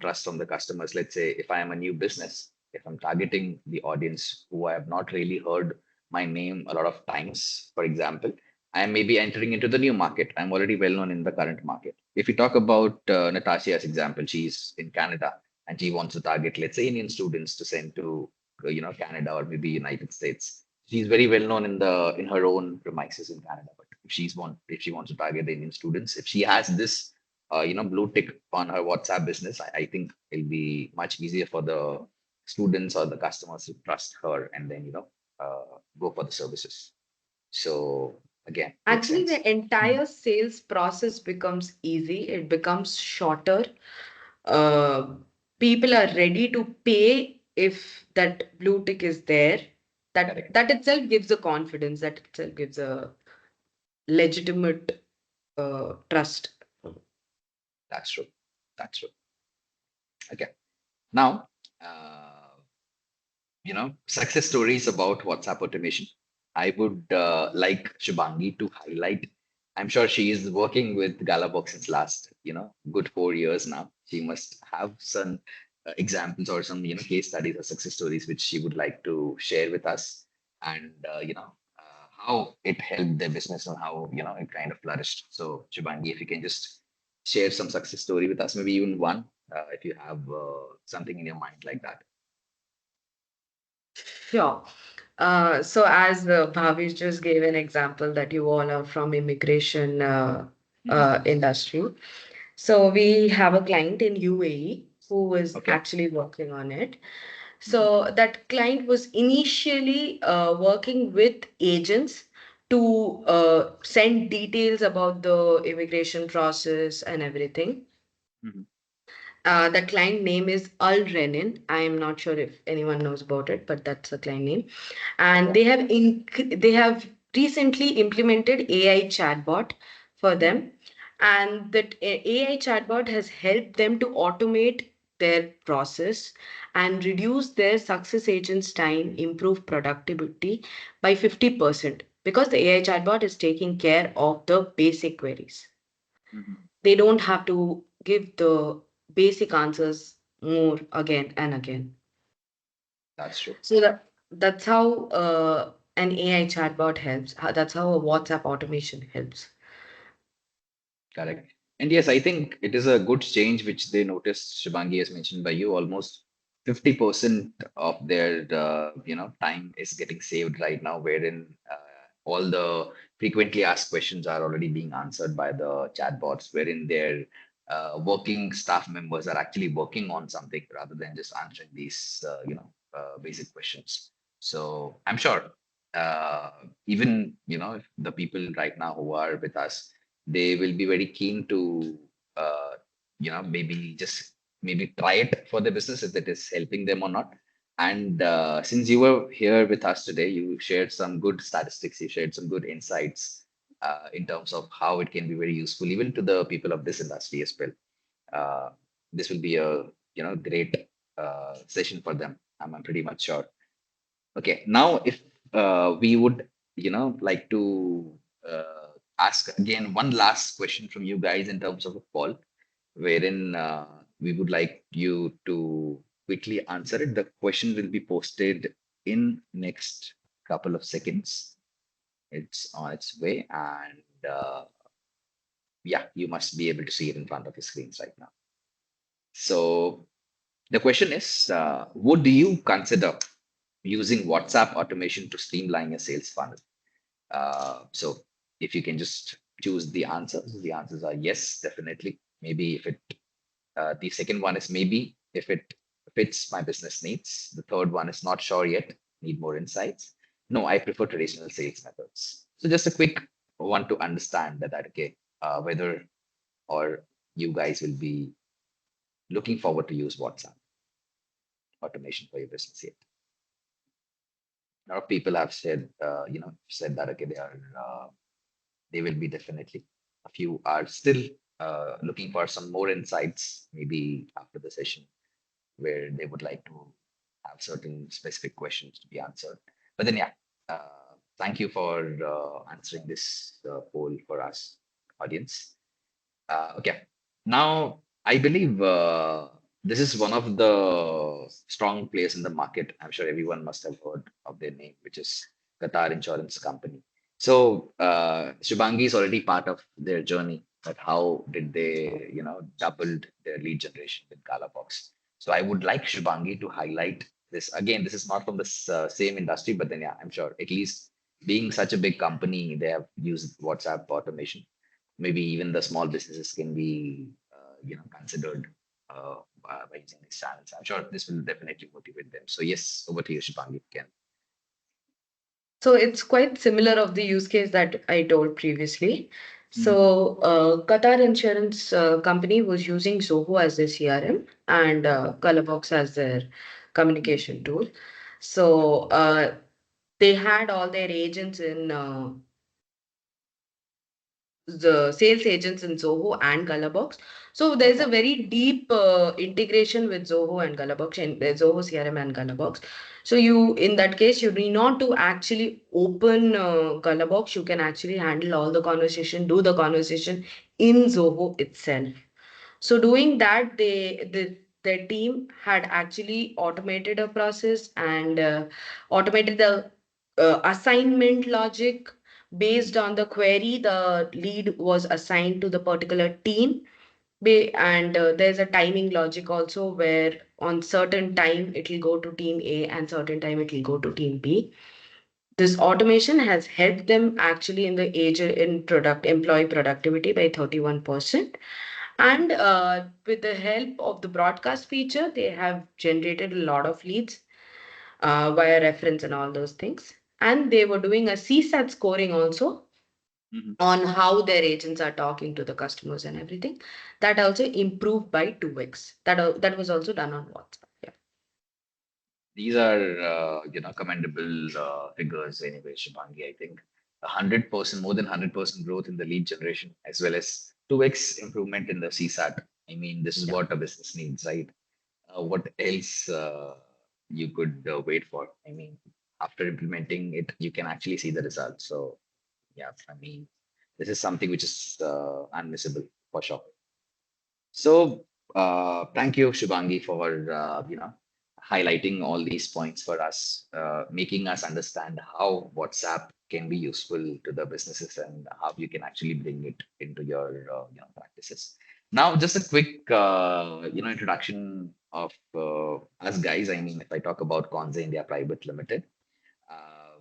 trust from the customers. Let's say if I am a new business, if I'm targeting the audience who I have not really heard my name a lot of times, for example, I am maybe entering into the new market. I'm already well known in the current market. If we talk about Natasha's example, she's in Canada and she wants to target, let's say, Indian students to send to, Canada or maybe United States. She's very well known in her own premises in Canada. But if she wants to target the Indian students, if she has this blue tick on her WhatsApp business, I think it'll be much easier for the students or the customers to trust her and then, go for the services. So again, makes Actually, sense. the entire sales process becomes easy. It becomes shorter. uh, People are ready to pay if that blue tick is there. That Correct. that itself gives a confidence. That itself gives a legitimate trust. That's true. That's true. Okay. Now, uh, success stories about WhatsApp automation. I would like Shubangi to highlight. I'm sure she is working with Gallabox since last, good 4 years now. She must have some examples or some, case studies or success stories which she would like to share with us, and how it helped their business and how it kind of flourished. So, Shubangi, if you can just share some success story with us, maybe even one, if you have something in your mind like that. Sure. So as Bhavish just gave an example that you all are from immigration Mhm. industry. So we have a client in UAE who is Okay. actually working on it. Mhm. So that client was initially working with agents to send details about the immigration process and everything. Mhm. The client name is Al Renin. I am not sure if anyone knows about it, but that's the client name. And Okay. they have recently implemented AI chatbot for Mhm. them, and that AI chatbot has helped them to automate their process and reduce their success agents' time, improve productivity by 50% because the AI chatbot is taking care of the basic queries. Mhm. They don't have to give the basic answers more again and again. That's true. So that's how an AI chatbot helps. That's how a WhatsApp automation helps. Correct. And yes, I think it is a good change which they noticed, Shibangi has mentioned by you, almost 50% of their time is getting saved right now, wherein all the frequently asked questions are already being answered by the chatbots, wherein their working staff members are actually working on something rather than just answering these basic questions. So I'm sure uh, even if the people right now who are with us, they will be very keen to maybe just maybe try it for the business if it is helping them or not. And since you were here with us today, you shared some good statistics, you shared some good insights in terms of how it can be very useful even to the people of this industry as well. uh, this will be a great session for them. I'm pretty much sure. Okay, now if we would, like to ask again one last question from you guys in terms of a poll, wherein we would like you to quickly answer it. The question will be posted in next couple of seconds. It's on its way, and yeah, you must be able to see it in front of your screens right now. So the question is, would you consider using WhatsApp automation to streamline your sales funnel? So if you can just choose the answers are yes, definitely. Maybe if it, the second one is maybe if it fits my business needs. The third one is not sure yet, need more insights. No, I prefer traditional sales methods. So just a quick one to understand that okay, whether or you guys will be looking forward to use WhatsApp. automation for your business yet? A lot of people have said, said that okay, they will be definitely. A few are still looking for some more insights, maybe after the session, where they would like to have certain specific questions to be answered. But then, yeah, thank you for answering this poll for us, audience. Okay. Now, I believe this is one of the strong players in the market. I'm sure everyone must have heard of their name, which is Qatar Insurance Company. So, Shubhangi is already part of their journey. But how did they, doubled their lead generation with Gallabox? So, I would like Shubhangi to highlight this. Again, this is not from the same industry, but then, yeah, I'm sure at least being such a big company, they have used WhatsApp automation. Maybe even the small businesses can be considered by using these channels. I'm sure this will definitely motivate them. So yes, over to you, Shipangi. Can. So it's quite similar of the use case that I told previously. Mhm. So Qatar Insurance Company was using Zoho as their CRM and Colorbox as their communication tool. So they had all their agents in the sales agents in Zoho and Gallabox. So there's a Okay. very deep integration with Zoho and Gallabox and Zoho CRM and Gallabox. So you, in that case, you need not to actually open Gallabox. You can actually handle all the conversation, do the conversation in Zoho itself. So doing that, their team had actually automated a process and automated the assignment logic based on the query. The lead was assigned to the particular team. And there's a timing logic also where on certain time it will go to team A and certain time it will go to team B. This automation has helped them actually in the age in product employee productivity by 31%. And with the help of the broadcast feature, they have generated a lot of leads via reference and all those things. And they were doing a CSAT scoring also Mhm. on how their agents are talking to the customers and everything. That also improved by 2x. That was also done on WhatsApp. Yeah. These are commendable figures anyway, Shibangi. I think 100%, more than 100% growth in the lead generation, as well as 2x improvement in the CSAT. I mean, this is Yeah. what a business needs, right? What else you could wait for? I mean, after implementing it, you can actually see the results. So, yeah, I mean, this is something which is unmissable for sure. So, thank you, Shubhangi, for highlighting all these points for us, making us understand how WhatsApp can be useful to the businesses and how you can actually bring it into your practices. Now, just a quick introduction of us guys. I mean, if I talk about KONZE India Private Limited. Uh,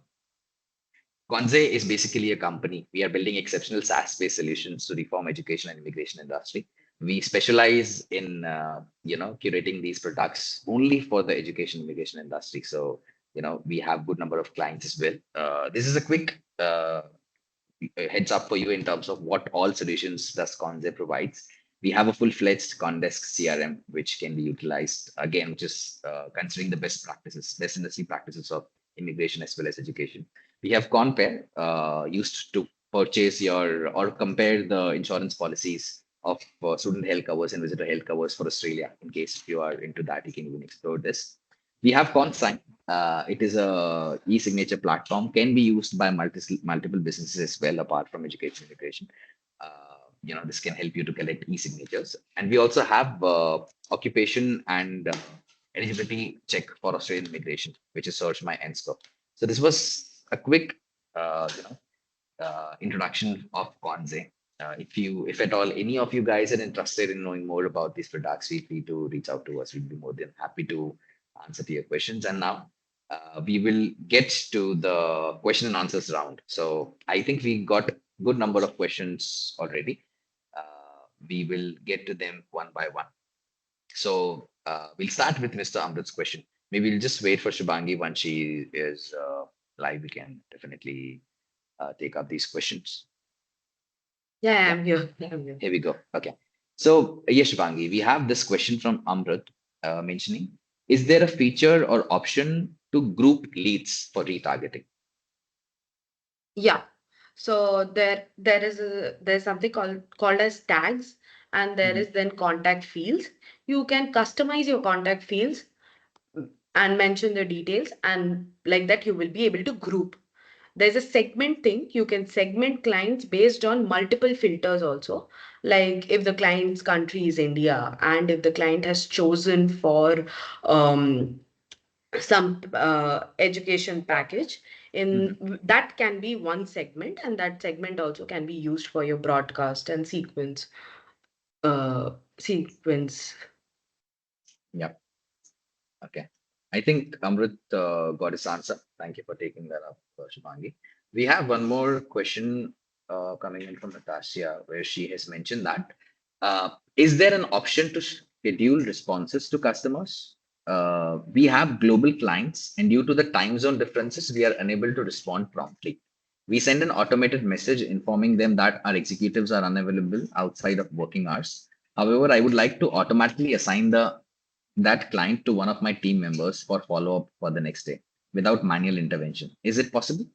KONZE is basically a company. We are building exceptional SaaS-based solutions to reform education and immigration industry. We specialize in curating these products only for the education immigration industry. So we have good number of clients as well. This is a quick a heads up for you in terms of what all solutions does KONZE provides. We have a full-fledged Condesk CRM, which can be utilized again, just considering the best practices, best industry practices of immigration as well as education. We have Compare, used to purchase your or compare the insurance policies of student health covers and visitor health covers for Australia. In case if you are into that, you can even explore this. We have KonSign. It is a e-signature platform, can be used by multiple businesses as well, apart from education integration. This can help you to collect e-signatures. And we also have occupation and eligibility check for Australian immigration, which is Search My NSCO. So this was a quick, introduction of KONZE. If at all, any of you guys are interested in knowing more about these products, feel free to reach out to us. We'd be more than happy to answer to your questions. And now we will get to the question and answers round. So I think we got good number of questions already. We will get to them one by one. So we'll start with Mr. Amrit's question. Maybe we'll just wait for Shibangi once she is live. We can definitely take up these questions. Yeah, Yeah, I'm here. I'm here. here we go. Okay. So, yes, Shivangi, we have this question from Amrit mentioning. Is there a feature or option to group leads for retargeting? Yeah. So there's something called as tags, and there Mhm, is then contact fields. You can customize your contact fields and mention the details, and like that you will be able to group. There's a segment thing. You can segment clients based on multiple filters also. Like if the client's country is India, and if the client has chosen for some education package, mhm. in that can be one segment, and that segment also can be used for your broadcast and sequence. Yeah. Okay. I think Amrit got his answer. Thank you for taking that up, Shubhangi. We have one more question coming in from Natasha, where she has mentioned that is there an option to schedule responses to customers? We have global clients, and due to the time zone differences, we are unable to respond promptly. We send an automated message informing them that our executives are unavailable outside of working hours. However, I would like to automatically assign that client to one of my team members for follow up for the next day without manual intervention. Is it possible?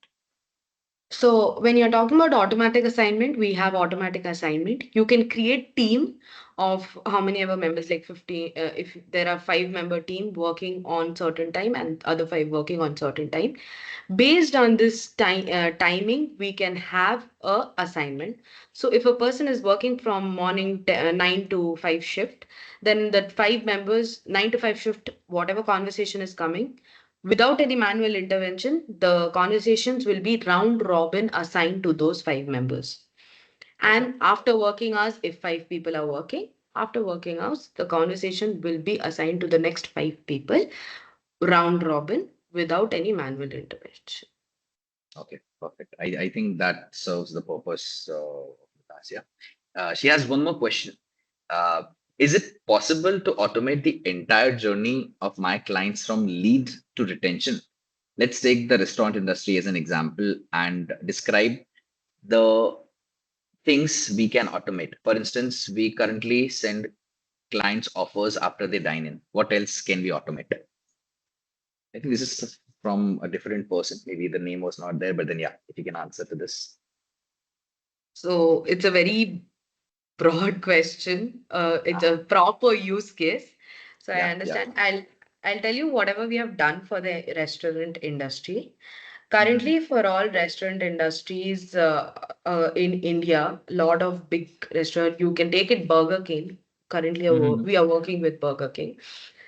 So when you're talking about automatic assignment, we have automatic assignment. You can create team of how many ever members, like 50. If there are 5-member team working on certain time and other 5 working on certain time, based on this timing, we can have a assignment. So if a person is working from morning 9 to 5 shift, then that 5 members 9 to 5 shift, whatever conversation is coming, without any manual intervention, the conversations will be round robin assigned to those 5 members. Okay. And after working hours, if 5 people are working, after working hours, the conversation will be assigned to the next 5 people, round robin, without any manual intervention. Okay. Perfect. I think that serves the purpose of Natasha. She has one more question. Uh, is it possible to automate the entire journey of my clients from lead to retention? Let's take the restaurant industry as an example and describe the things we can automate. For instance, we currently send clients offers after they dine in. What else can we automate? I think this is from a different person. Maybe the name was not there, but then yeah, if you can answer to this. So it's a very broad question. It's Ah, a proper use case. So I yeah, yeah. understand. I'll tell you whatever we have done for the restaurant industry. Mm-hmm, Currently, for all restaurant industries in India, lot of big restaurant. You can take it Burger King. Currently, mm-hmm. we are working with Burger King.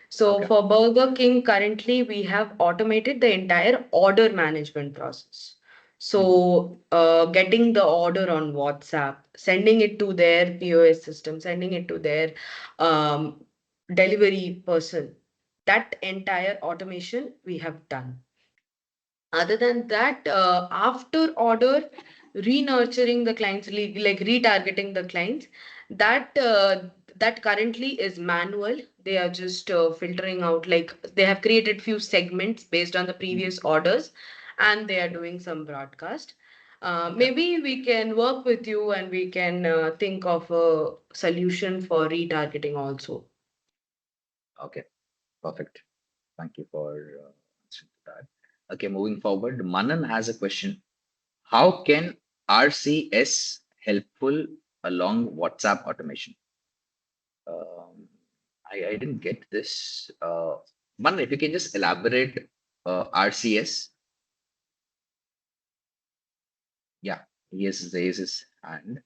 So Okay. for Burger King, currently we have automated the entire order management process. Mm-hmm. So getting the order on WhatsApp, sending it to their POS system, sending it to their um, delivery person. That entire automation we have done. Other than that, after order, re-nurturing the clients, like retargeting the clients, that that currently is manual. They are just filtering out, like they have created few segments based on the Mm-hmm. previous orders, and they are doing some broadcast. Okay. Maybe we can work with you and we can think of a solution for retargeting also. Okay. Perfect. Thank you for answering that. Okay, moving forward, Manan has a question. How can RCS helpful along WhatsApp automation? Um, I didn't get this. Manan, if you can just elaborate RCS. Yeah, he has raised his hand.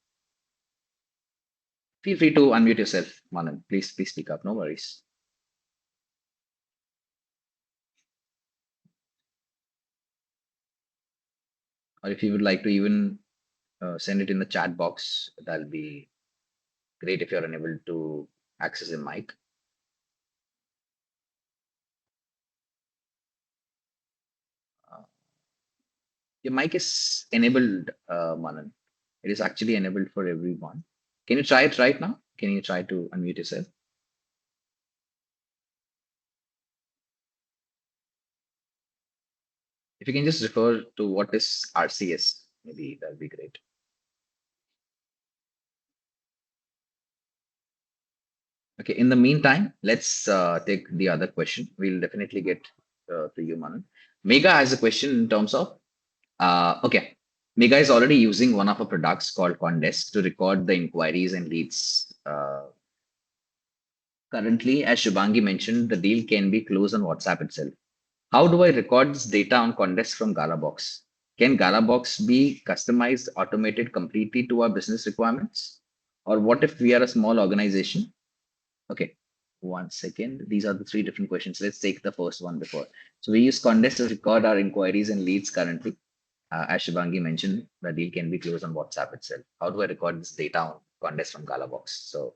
Feel free to unmute yourself, Manan. Please speak up. No worries. Or if you would like to even send it in the chat box, that'll be great if you're unable to access the mic. Uh, your mic is enabled, Manan. It is actually enabled for everyone. Can you try it right now? Can you try to unmute yourself? If you can just refer to what is RCS, maybe that'd be great. Okay. In the meantime, let's take the other question. We'll definitely get to you, Manan. Mega has a question in terms of okay. Mega is already using one of our products called Condesk to record the inquiries and leads. Currently, as Shubhangi mentioned, the deal can be closed on WhatsApp itself. How do I record this data on Condesk from Gallabox? Can Gallabox be customized, automated completely to our business requirements? Or what if we are a small organization? Okay, one second. These are the three different questions. Let's take the first one before. So we use Condesk to record our inquiries and leads currently. As Shivangi mentioned, the deal can be closed on WhatsApp itself. How do I record this data on Condesk from Gallabox? So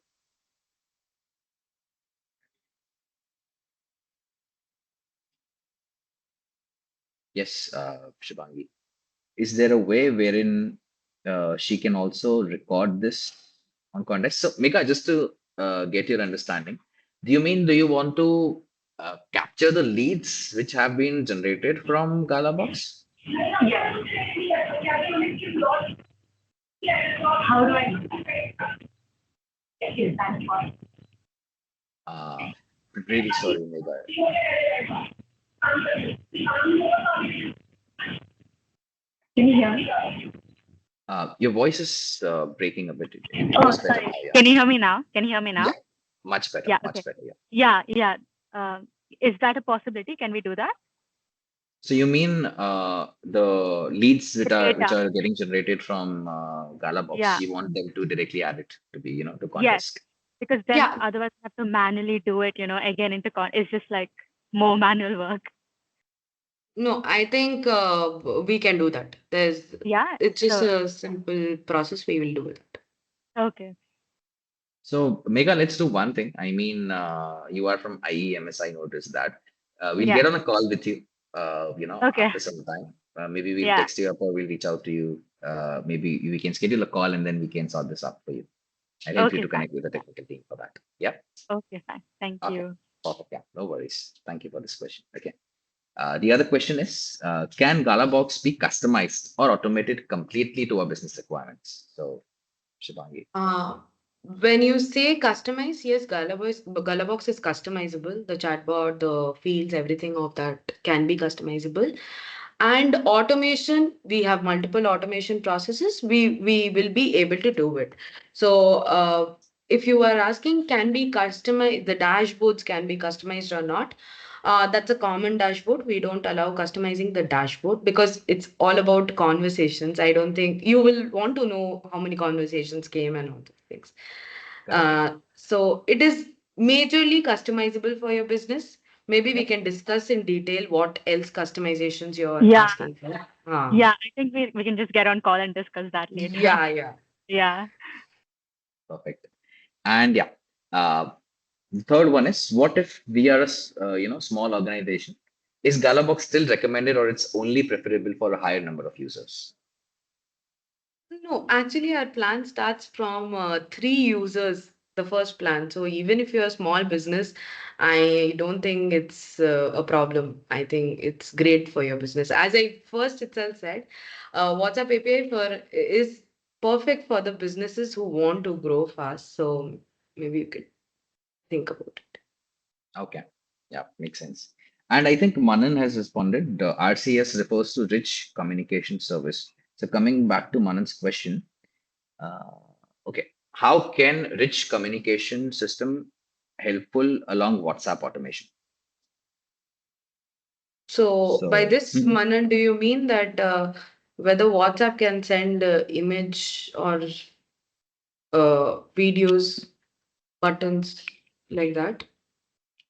yes, Shivangi. Is there a way wherein she can also record this on Condesk? So Mika, just to get your understanding, do you want to capture the leads which have been generated from Gallabox? How do I get that one? Uh, really sorry, Mega. Can you hear me? Your voice is breaking a bit. It Oh, was better sorry. now, yeah. Can you hear me now? Can you hear me Yeah, now? much better, Yeah, much okay. better, yeah. Yeah, yeah. Is that a possibility? Can we do that? So you mean the leads The which data. are getting generated from Gallabox, Yeah. you want them to directly add it to be, to Yes. Condesk. Because then Yeah, otherwise I have to manually do it, again into it's just like more manual work. no, I think we can do that. Yeah. It's just So a simple process. We will do it. okay. So Mega, let's do one thing. I mean, you are from IEMS, I noticed that. We'll Yeah. get on a call with you, Okay. after some time. Maybe we'll Yeah. text you up or we'll reach out to you. Maybe we can schedule a call and then we can sort this up for you. I'll help you Okay, to fine. connect with the Yeah. technical team for that. Yeah. Okay, fine. Thank Okay. you. Perfect. Yeah. No worries. Thank you for this question. Okay. The other question is, can Galabox be customized or automated completely to our business requirements? So, Shivangi. Uh, when you say customize, yes, Gallabox is customizable. The chatbot, the fields, everything of that can be customizable. And automation, we have multiple automation processes. We will be able to do it. So if you are asking, can be customized, the dashboards can be customized or not? That's a common dashboard. We don't allow customizing the dashboard because it's all about conversations. I don't think you will want to know how many conversations came and all those things. Correct. So it is majorly customizable for your business. Maybe we Yep. can discuss in detail what else customizations you're Yeah. asking for. Yeah. I think we can just get on call and discuss that later. Yeah, yeah. Yeah. Perfect. And yeah, uh, the third one is, what if we are a small organization? Is Galabox still recommended or it's only preferable for a higher number of users? No, actually, our plan starts from 3 users, the first plan. So even if you're a small business, I don't think it's a problem. I think it's great for your business. As I first itself said, WhatsApp API is perfect for the businesses who want to grow fast. So maybe you could think about it. Okay. Yeah, makes sense. And I think Manan has responded. The RCS refers to Rich Communication Service. So coming back to Manan's question, uh, okay, how can Rich Communication System helpful along WhatsApp automation? So by So, this, Manan, do you mean that whether WhatsApp can send image or videos, buttons like that?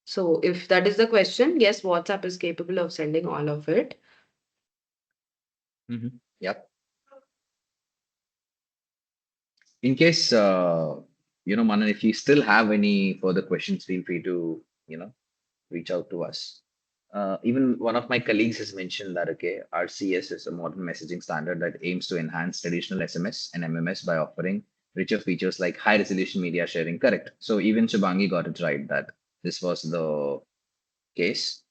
So if that is the question, yes, WhatsApp is capable of sending all of it. yep. In case, Manan, if you still have any further questions, feel free to, reach out to us. Even one of my colleagues has mentioned that, okay, RCS is a modern messaging standard that aims to enhance traditional SMS and MMS by offering richer features like high resolution media sharing. Correct. So even Shubangi got it right that this was the case.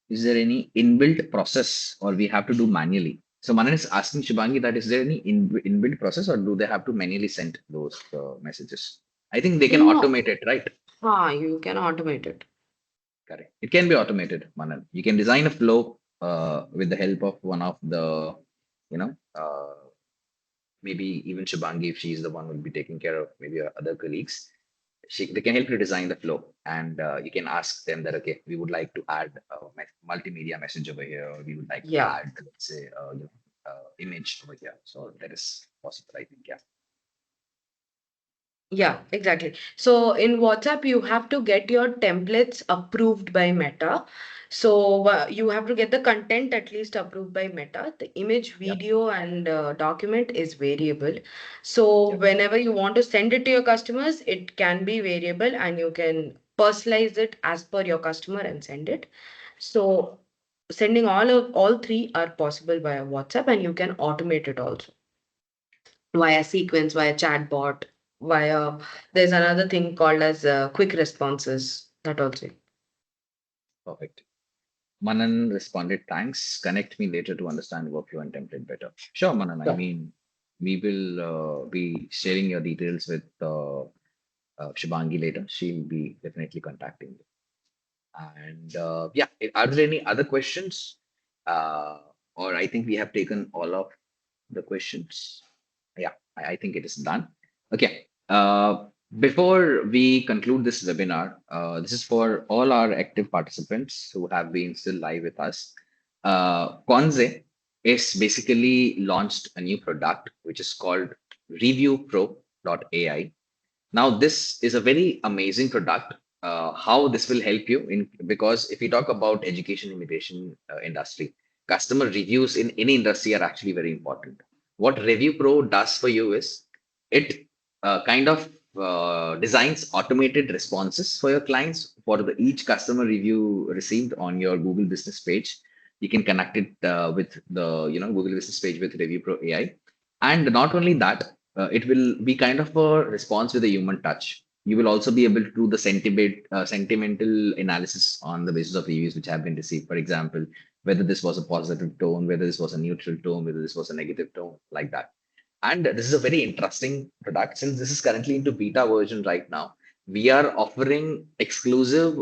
Is there any inbuilt process or we have to do manually? So Manan is asking Shubangi that is there any inbuilt process or do they have to manually send those messages? I think they can No, automate it, right? You can automate it. Correct. It can be automated, Manan. You can design a flow with the help of one of the, you know, maybe even Shibangi, if she's the one who will be taking care of maybe your other colleagues. They can help you design the flow, and you can ask them that, okay, we would like to add a multimedia message over here, or we would like to Yeah. add, let's say, image over here. So that is possible, I think. Yeah. Yeah, exactly. So in WhatsApp, you have to get your templates approved by Meta. So you have to get the content at least approved by Meta. The image, Yep. video, and document is variable. So Yep. whenever you want to send it to your customers, it can be variable and you can personalize it as per your customer and send it. So sending all three are possible via WhatsApp, and you can automate it also via sequence, via chatbot, via there's another thing called as quick responses that also. Perfect. Manan responded, thanks. Connect me later to understand workflow and template better. Sure, Manan. I Yeah. mean, we will be sharing your details with Shibangi later. She'll be definitely contacting you. And yeah, are there any other questions? Uh, or I think we have taken all of the questions. Yeah, I think it is done. Okay. Before we conclude this webinar, this is for all our active participants who have been still live with us. KONZE is basically launched a new product which is called ReviewPro.ai. Now, this is a very amazing product. How this will help you in, because if you talk about education imitation industry, customer reviews in any industry are actually very important. What Review Pro does for you is it kind of designs automated responses for your clients for each customer review received on your Google Business page. You can connect it with the Google Business page with Review Pro AI, and not only that, it will be kind of a response with a human touch. You will also be able to do the sentimental analysis on the basis of reviews which have been received. For example, whether this was a positive tone, whether this was a neutral tone, whether this was a negative tone, like that. And this is a very interesting product. Since this is currently into beta version right now, we are offering exclusive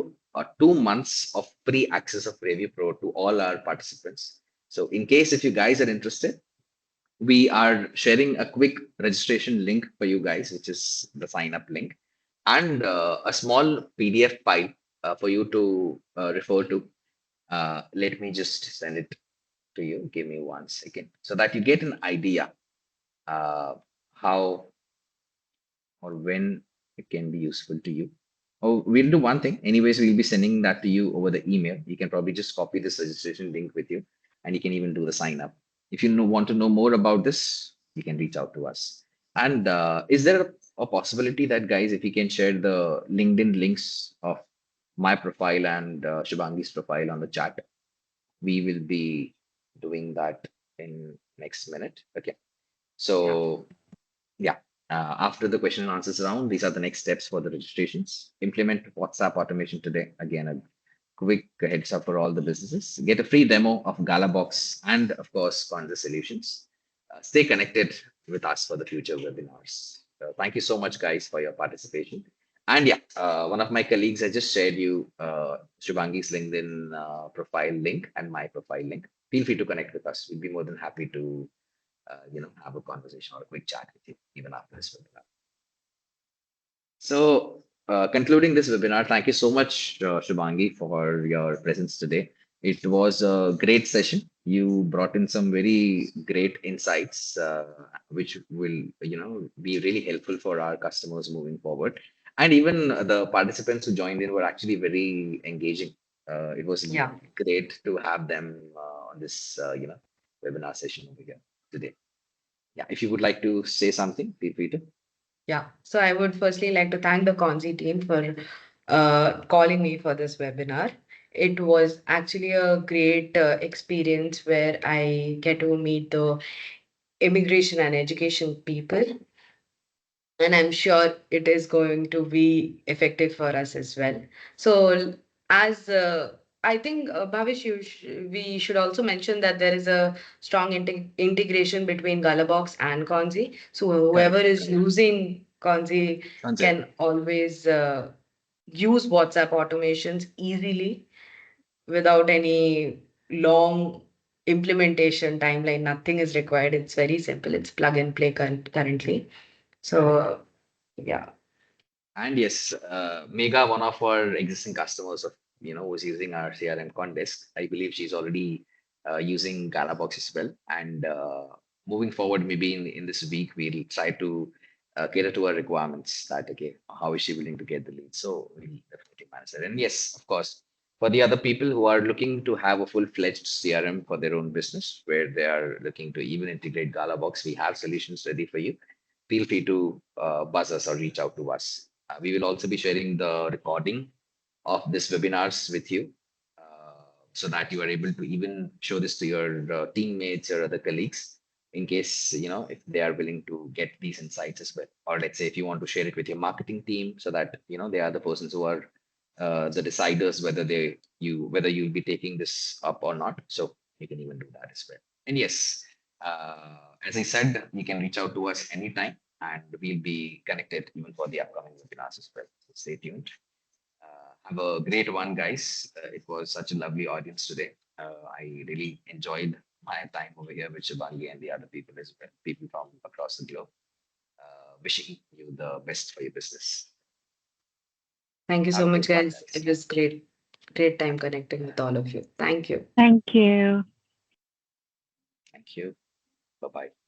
2 months of free access of Review Pro to all our participants. So in case if you guys are interested, we are sharing a quick registration link for you guys, which is the sign up link, and a small PDF file for you to refer to. Let me just send it to you. Give me 1 second so that you get an idea uh, how or when it can be useful to you. Oh, we'll do one thing. Anyways, we'll be sending that to you over the email. You can probably just copy this registration link with you, and you can even do the sign up. If you want to know more about this, you can reach out to us. And is there a possibility that, guys, if you can share the LinkedIn links of my profile and Shibangi's profile on the chat, we will be doing that in next minute. Okay. Yeah. So yeah. After the question and answers round, these are the next steps for the registrations. Implement WhatsApp automation today. Again, a quick heads up for all the businesses. Get a free demo of Gallabox and, of course, KONZE Solutions. Stay connected with us for the future webinars. Thank you so much, guys, for your participation. And yeah, one of my colleagues has just shared you Shubhangi's LinkedIn profile link and my profile link. Feel free to connect with us. We'd be more than happy to have a conversation or a quick chat with you even after this webinar. So, concluding this webinar, thank you so much, Shubhangi, for your presence today. It was a great session. You brought in some very great insights, which will, be really helpful for our customers moving forward. And even the participants who joined in were actually very engaging. It was Yeah. great to have them on this, webinar session over here today. Yeah, if you would like to say something, feel free to. Yeah. So I would firstly like to thank the KONZE team for calling me for this webinar. It was actually a great experience where I get to meet the immigration and education people, and I'm sure it is going to be effective for us as well. So, as I think, Bhavish, we should also mention that there is a strong integration between Gallabox and KONZE. So, whoever Correct. is using KONZE Sanjay. can always use WhatsApp automations easily without any long implementation timeline. Nothing is required. It's very simple. It's plug and play currently. So, yeah. And yes, Mega, one of our existing customers of was using our CRM Condesk. I believe she's already using Gallabox as well. And moving forward, maybe in this week, we'll try to cater to her requirements. That okay, how is she willing to get the lead? So we'll definitely manage that. And yes, of course, for the other people who are looking to have a full-fledged CRM for their own business, where they are looking to even integrate Gallabox, we have solutions ready for you. Feel free to buzz us or reach out to us. We will also be sharing the recording of this webinars with you so that you are able to even show this to your teammates or other colleagues in case, if they are willing to get these insights as well. Or let's say if you want to share it with your marketing team so that, they are the persons who are the deciders whether you'll be taking this up or not. So you can even do that as well. And yes, as I said, you can reach out to us anytime and we'll be connected even for the upcoming webinars as well. So stay tuned. Have a great one, guys. It was such a lovely audience today. I really enjoyed my time over here with Shibangi and the other people as well, people from across the globe. Wishing you the best for your business. Thank you so Have a much, great one, guys. guys. It was great. Great time connecting with all of you. Thank you. Thank you. Thank you. Bye bye.